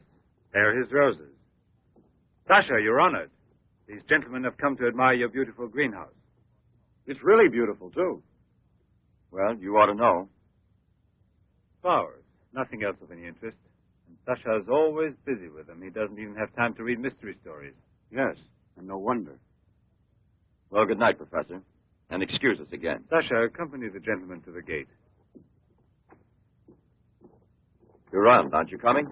There are his roses. Sasha, you're honored. These gentlemen have come to admire your beautiful greenhouse. It's really beautiful, too. Well, you ought to know. Flowers. Nothing else of any interest. And Sasha is always busy with them. He doesn't even have time to read mystery stories. Yes, and no wonder. Well, good night, Professor. And excuse us again. Sasha, accompany the gentleman to the gate. Duran, aren't you coming?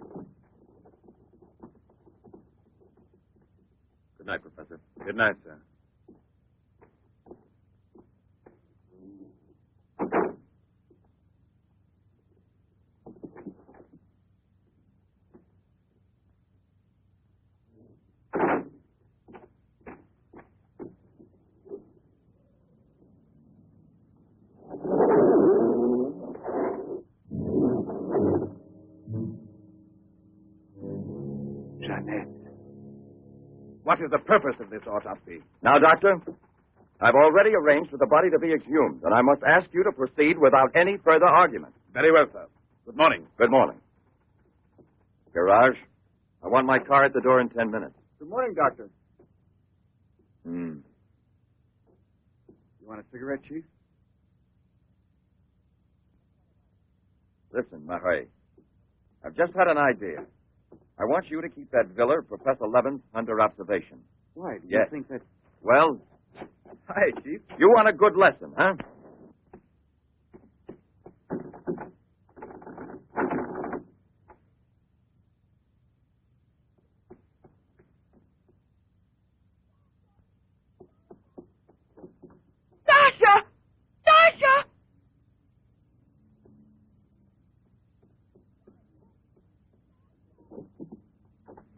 Good night, Professor. Good night, sir. What is the purpose of this autopsy? Now, Doctor, I've already arranged for the body to be exhumed, and I must ask you to proceed without any further argument. Very well, sir. Good morning. Good morning. Garage, I want my car at the door in 10 minutes. Good morning, Doctor. Hmm. You want a cigarette, Chief? Listen, Marais, I've just had an idea. I want you to keep that villa of Professor Levens under observation. Why? Do Yes. you think that... Well, Hi, Chief. you want a good lesson, huh? Sasha! Sasha!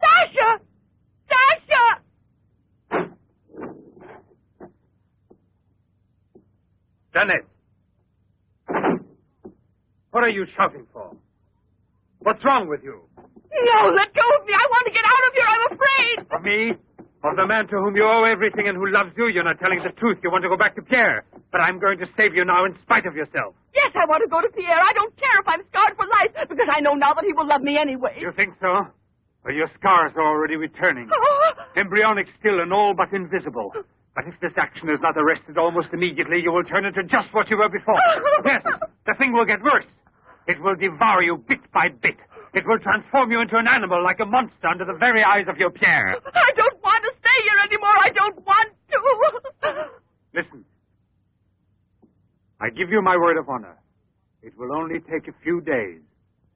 Sasha! Sasha! Janet! What are you shouting for? What's wrong with you? No, let go of me. I want to get out of here. I'm afraid. Of me? Of the man to whom you owe everything and who loves you? You're not telling the truth. You want to go back to Pierre. But I'm going to save you now in spite of yourself. Yes, I want to go to Pierre. I don't care if I'm scarred for life, because I know now that he will love me anyway. You think so? Well, your scars are already returning. Embryonic still and all but invisible. But if this action is not arrested almost immediately, you will turn into just what you were before. Yes, the thing will get worse. It will devour you bit by bit. It will transform you into an animal, like a monster, under the very eyes of your Pierre. I don't want to stay here anymore. I don't want to. Listen. I give you my word of honor. It will only take a few days,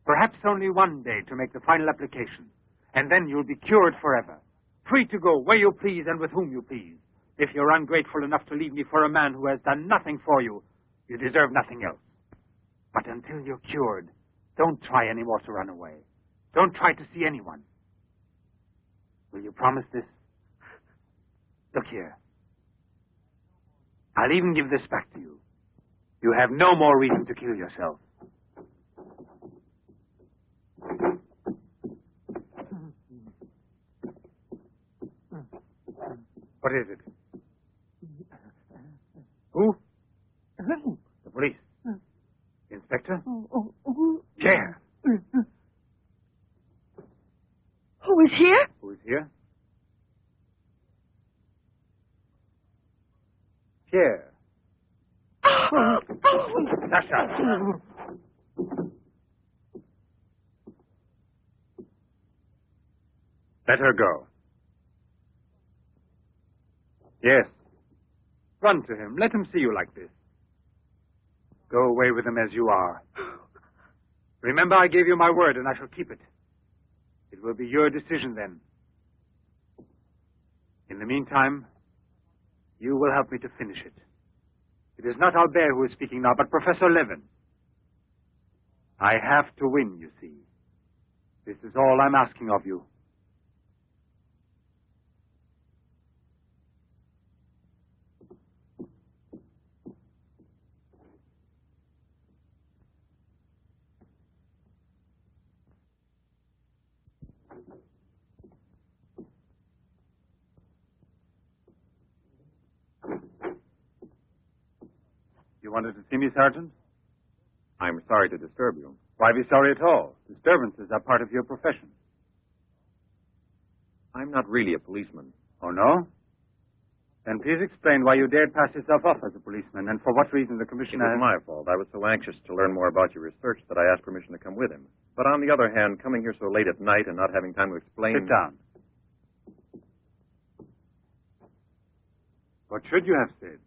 perhaps only one day, to make the final application. And then you'll be cured forever, free to go where you please and with whom you please. If you're ungrateful enough to leave me for a man who has done nothing for you, you deserve nothing else. But until you're cured, don't try any more to run away. Don't try to see anyone. Will you promise this? Look here. I'll even give this back to you. You have no more reason to kill yourself. What is it? Who? The police. Inspector? Pierre. Who is here? Who is here? Pierre. Sasha. Let her go. Yes. Run to him. Let him see you like this. Go away with him as you are. Remember, I gave you my word, and I shall keep it. It will be your decision then. In the meantime, you will help me to finish it. It is not Albert who is speaking now, but Professor Levin. I have to win, you see. This is all I'm asking of you. You wanted to see me, Sergeant? I'm sorry to disturb you. Why be sorry at all? Disturbances are part of your profession. I'm not really a policeman. Oh, no? Then please explain why you dared pass yourself off as a policeman, and for what reason the It commissioner... was my fault. I was so anxious to learn more about your research that I asked permission to come with him. But on the other hand, coming here so late at night and not having time to explain... Sit down. What should you have said?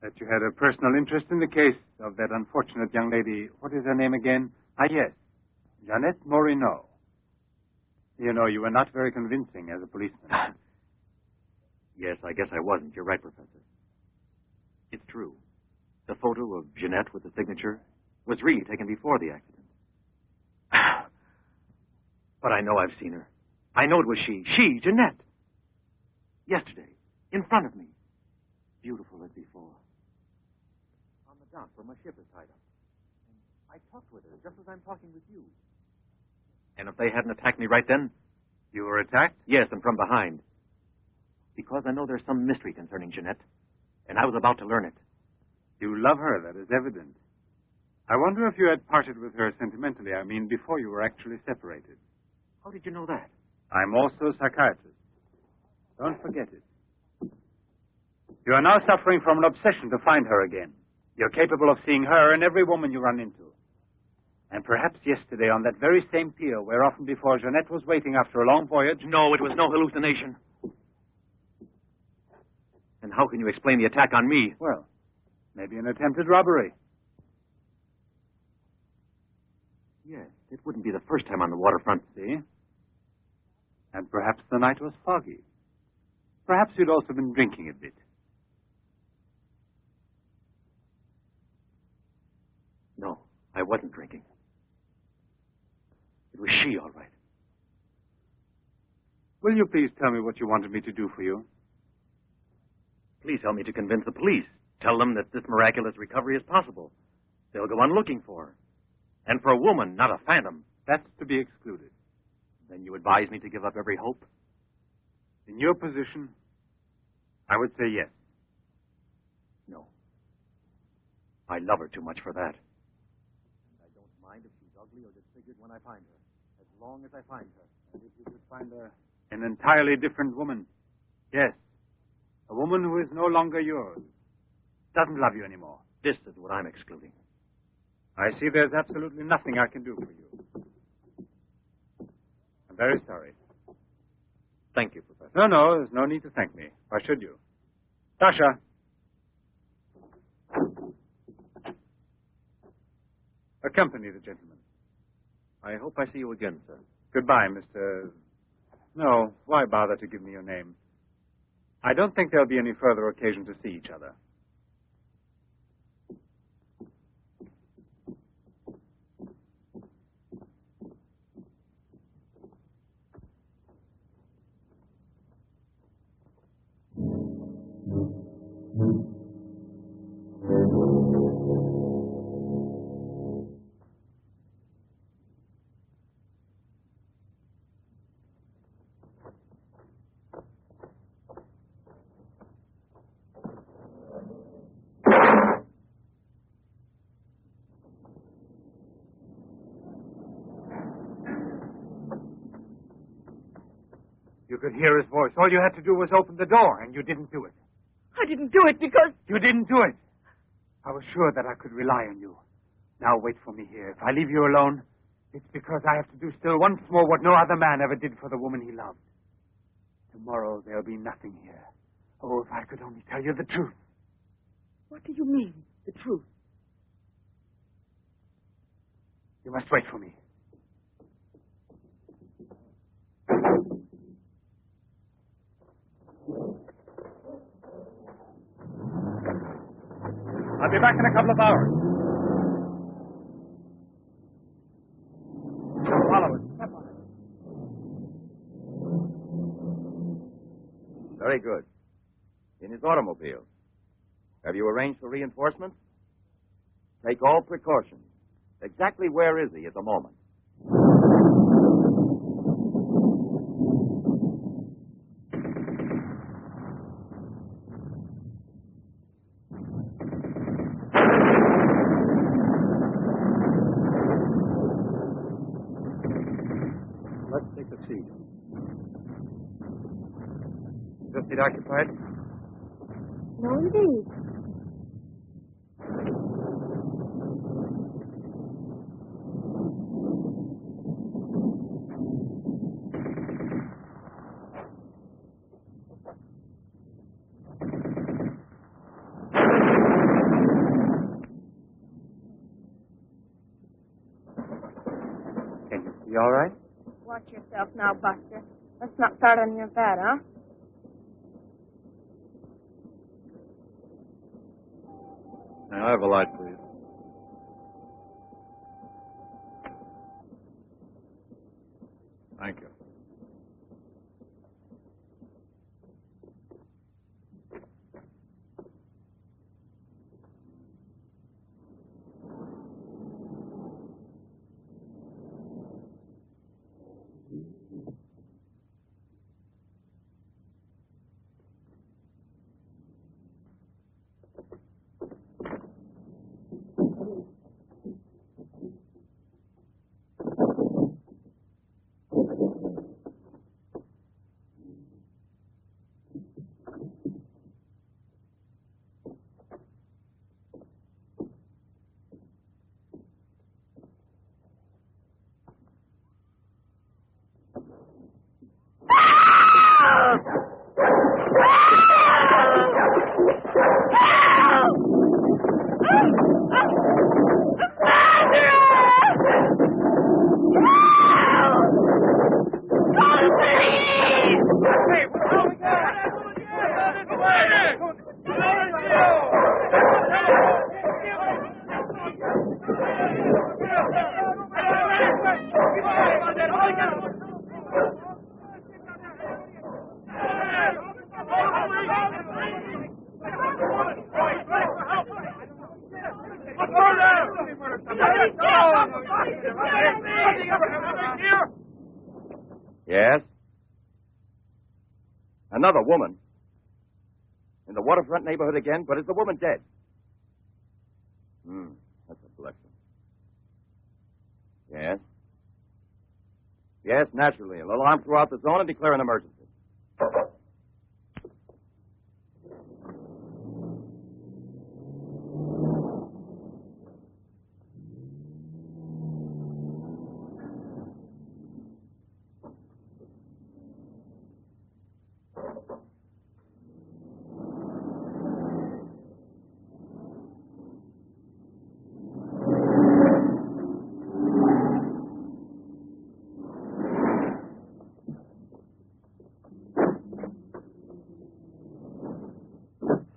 That you had a personal interest in the case of that unfortunate young lady. What is her name again? Ah, yes. Jeannette Morino. You know, you were not very convincing as a policeman. Yes, I guess I wasn't. You're right, Professor. It's true. The photo of Jeanette with the signature was really taken before the accident. But I know I've seen her. I know it was she. She, Jeanette. Yesterday, in front of me. Beautiful as before. On the dock where my ship is tied up. And I talked with her just as I'm talking with you. And if they hadn't attacked me right then? You were attacked? Yes, and from behind. Because I know there's some mystery concerning Jeanette, and I was about to learn it. You love her, that is evident. I wonder if you had parted with her sentimentally, I mean, before you were actually separated. How did you know that? I'm also a psychiatrist. Don't forget it. You are now suffering from an obsession to find her again. You're capable of seeing her and every woman you run into. And perhaps yesterday on that very same pier where often before Jeanette was waiting after a long voyage... No, it was no hallucination. And how can you explain the attack on me? Well, maybe an attempted robbery. Yes, it wouldn't be the first time on the waterfront. See? And perhaps the night was foggy. Perhaps you'd also been drinking a bit. No, I wasn't drinking. It was she, all right. Will you please tell me what you wanted me to do for you? Please help me to convince the police. Tell them that this miraculous recovery is possible. They'll go on looking for her. And for a woman, not a phantom. That's to be excluded. Then you advise me to give up every hope? In your position, I would say yes. No. I love her too much for that. And I don't mind if she's ugly or disfigured when I find her. As long as I find her. And if you could find her an entirely different woman. Yes. A woman who is no longer yours. Doesn't love you anymore. This is what I'm excluding. I see there's absolutely nothing I can do for you. I'm very sorry. Thank you, Professor. No, there's no need to thank me. Why should you? Sasha. Accompany the gentleman. I hope I see you again, sir. Goodbye, Mr... No, why bother to give me your name? I don't think there'll be any further occasion to see each other. You could hear his voice. All you had to do was open the door, and you didn't do it. I didn't do it because... You didn't do it. I was sure that I could rely on you. Now wait for me here. If I leave you alone, it's because I have to do still once more what no other man ever did for the woman he loved. Tomorrow there'll be nothing here. Oh, if I could only tell you the truth. What do you mean, the truth? You must wait for me. I'll be back in a couple of hours. Follow it. Step on it. Very good. In his automobile. Have you arranged for reinforcements? Take all precautions. Exactly where is he at the moment? Let's take a seat. Is this seat occupied? No, indeed. Can you see all right? Watch yourself now, Buster. Let's not start on your bed, huh? May I have a light, please? Thank you. Another woman? In the waterfront neighborhood again? But is the woman dead? That's a blessing. Yes? Yes, naturally. A little arm throughout the zone and declare an emergency.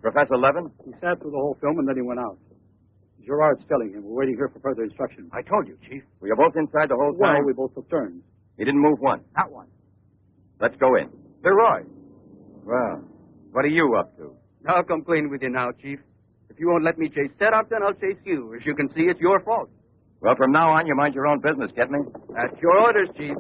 Professor Levin? He sat through the whole film and then he went out. Gerard's telling him. We're waiting here for further instructions. I told you, Chief. Were you both inside the whole time? Well, we both took turns. He didn't move once. Not one. Let's go in. Leroy. Well, what are you up to? I'll come clean with you now, Chief. If you won't let me chase Setup, then I'll chase you. As you can see, it's your fault. Well, from now on, you mind your own business, get me? That's your orders, Chief.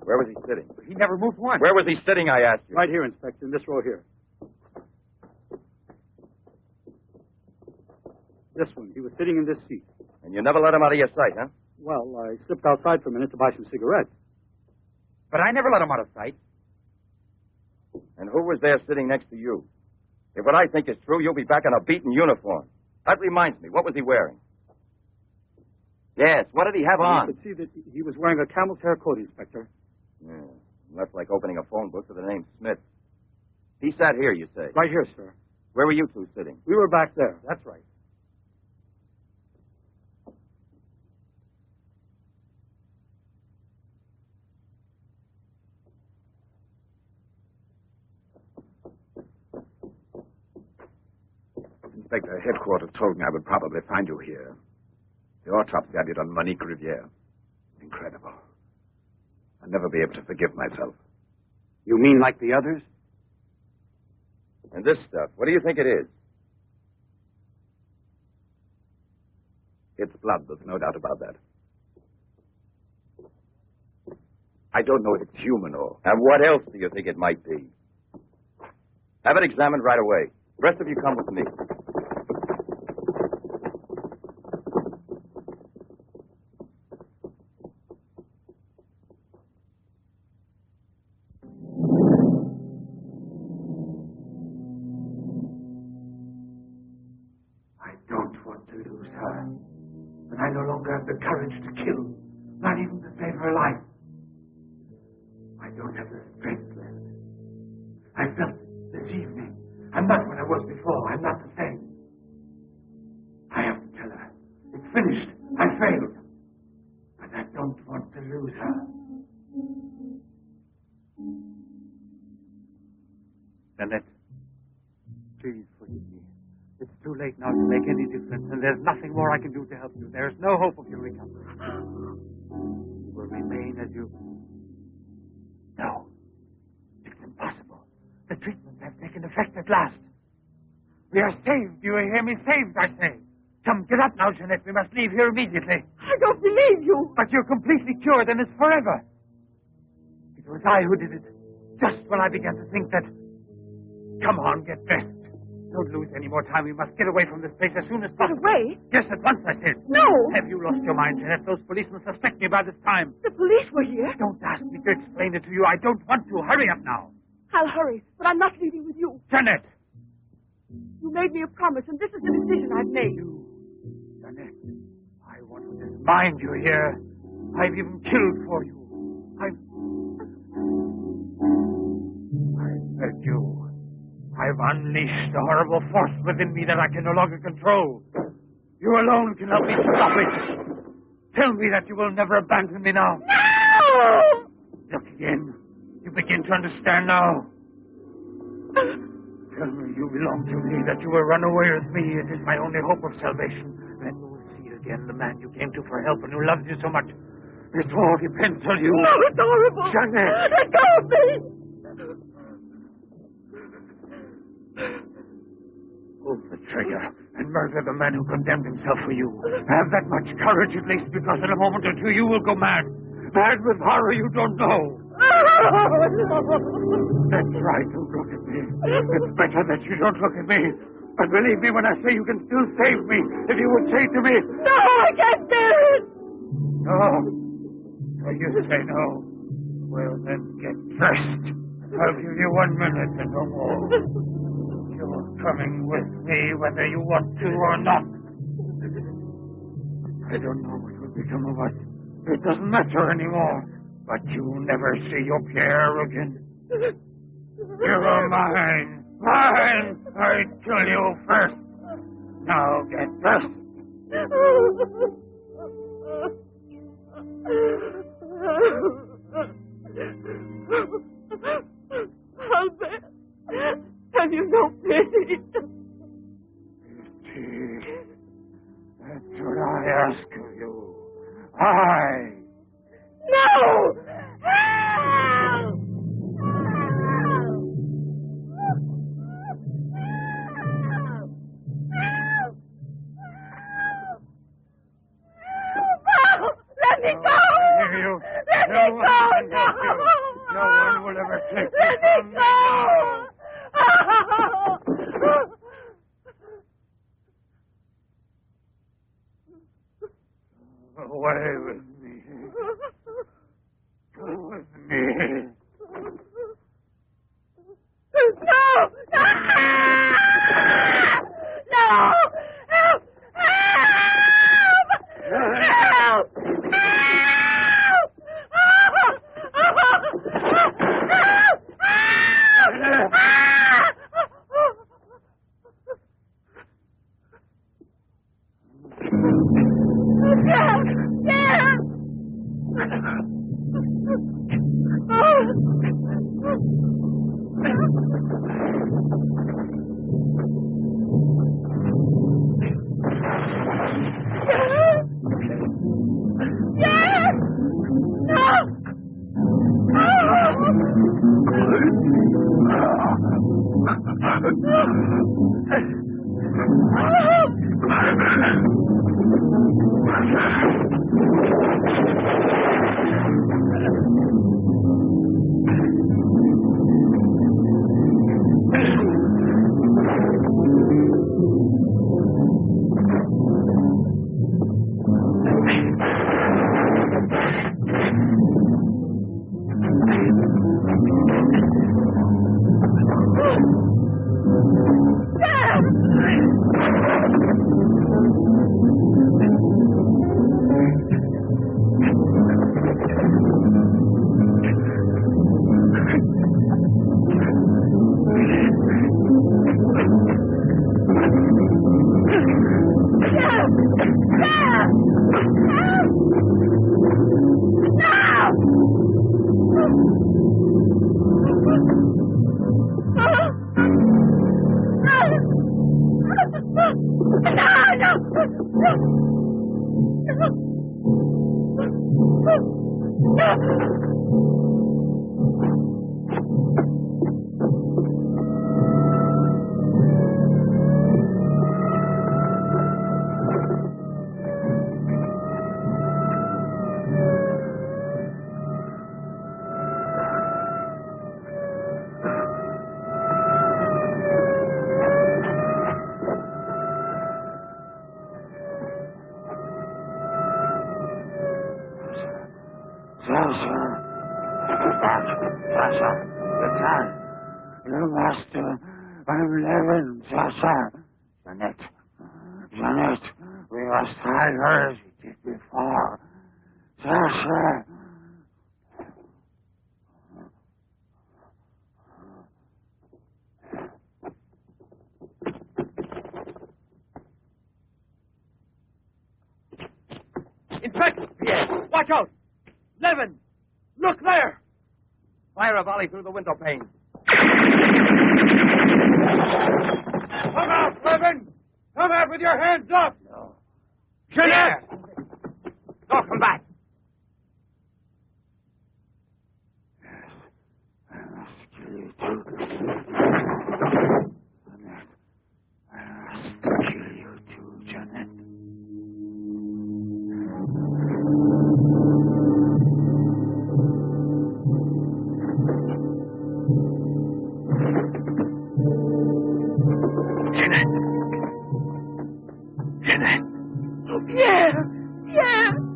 Where was he sitting? He never moved once. Where was he sitting, I asked you? Right here, Inspector, in this row here. This one. He was sitting in this seat. And you never let him out of your sight, huh? Well, I slipped outside for a minute to buy some cigarettes. But I never let him out of sight. And who was there sitting next to you? If what I think is true, you'll be back in a beaten uniform. That reminds me, what was he wearing? Yes, what did he have on? You could see that he was wearing a camel's hair coat, Inspector. Yeah, less like opening a phone book with the name Smith. He sat here, you say? Right here, sir. Where were you two sitting? We were back there. That's right. Inspector, headquarters told me I would probably find you here. The autopsy I did on Monique Riviere. Incredible. I'll never be able to forgive myself. You mean like the others? And this stuff, what do you think it is? It's blood, there's no doubt about that. I don't know if it's human or... And what else do you think it might be? Have it examined right away. The rest of you come with me. I don't want to lose her. But I no longer have the courage to kill, not even to save her life. I don't have the strength left. I felt this evening. I'm not what I was before. I'm not the same. I have to tell her. It's finished. I failed. But I don't want to lose her. Jeanette, please forgive me. It's too late now to make any difference, and there's nothing more I can do to help you. There's no hope of your recovery. You will remain as you... No. It's impossible. The treatments have taken effect at last. We are saved. Do you hear me? Saved, I say. Come, get up now, Jeanette. We must leave here immediately. I don't believe you. But you're completely cured, and it's forever. It was I who did it. Just when I began to think that... Come on, get dressed. Don't lose any more time. We must get away from this place as soon as possible. Get away? Yes, at once, I said. No. Have you lost your mind, Jeanette? Those policemen suspect me by this time. The police were here. Don't ask me to explain it to you. I don't want to. Hurry up now. I'll hurry, but I'm not leaving with you. Jeanette! You made me a promise, and this is the decision I've made. Jeanette, I want to dismind you here. I've even killed for you. I beg you. I've unleashed a horrible force within me that I can no longer control. You alone can help me stop it. Tell me that you will never abandon me now. No! Look again. You begin to understand now. Tell me you belong to me, that you will run away with me. It is my only hope of salvation. Then you will see again the man you came to for help and who loves you so much. It all depends on you. No, it's horrible. Jeanette. Let go of me. you and murder the man who condemned himself for you. Have that much courage at least, because in a moment or two you will go mad. Mad with horror you don't know. That's right, don't look at me. It's better that you don't look at me. But believe me when I say you can still save me, if you would say to me... No, I can't bear it! No. So you say no. Well, then get dressed. I'll give you 1 minute and no more. You're coming with me whether you want to or not. I don't know what will become of us. It doesn't matter anymore. But you'll never see your Pierre again. You're mine. Mine! I kill you first. Now get dressed. Albert, have you no pity? Pity? That's what I ask of you. I. No! Help! Let me go! Let me go! No one will ever take Let me go! Away with me. Go with me. No! No! No! Help! Help! Janet, we must hide her as we did before. Sasha. Inspector! Yes. Watch out! Levin! Look there! Fire a volley through the window pane. Come out, Levin! Come out with your hands up! No. Jeanette! No, come back. I must kill you too. I must Jeanette. Oh, Pierre! Pierre!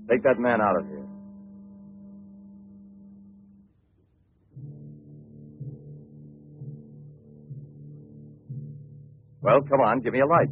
Take that man out of here. Well, come on, give me a light.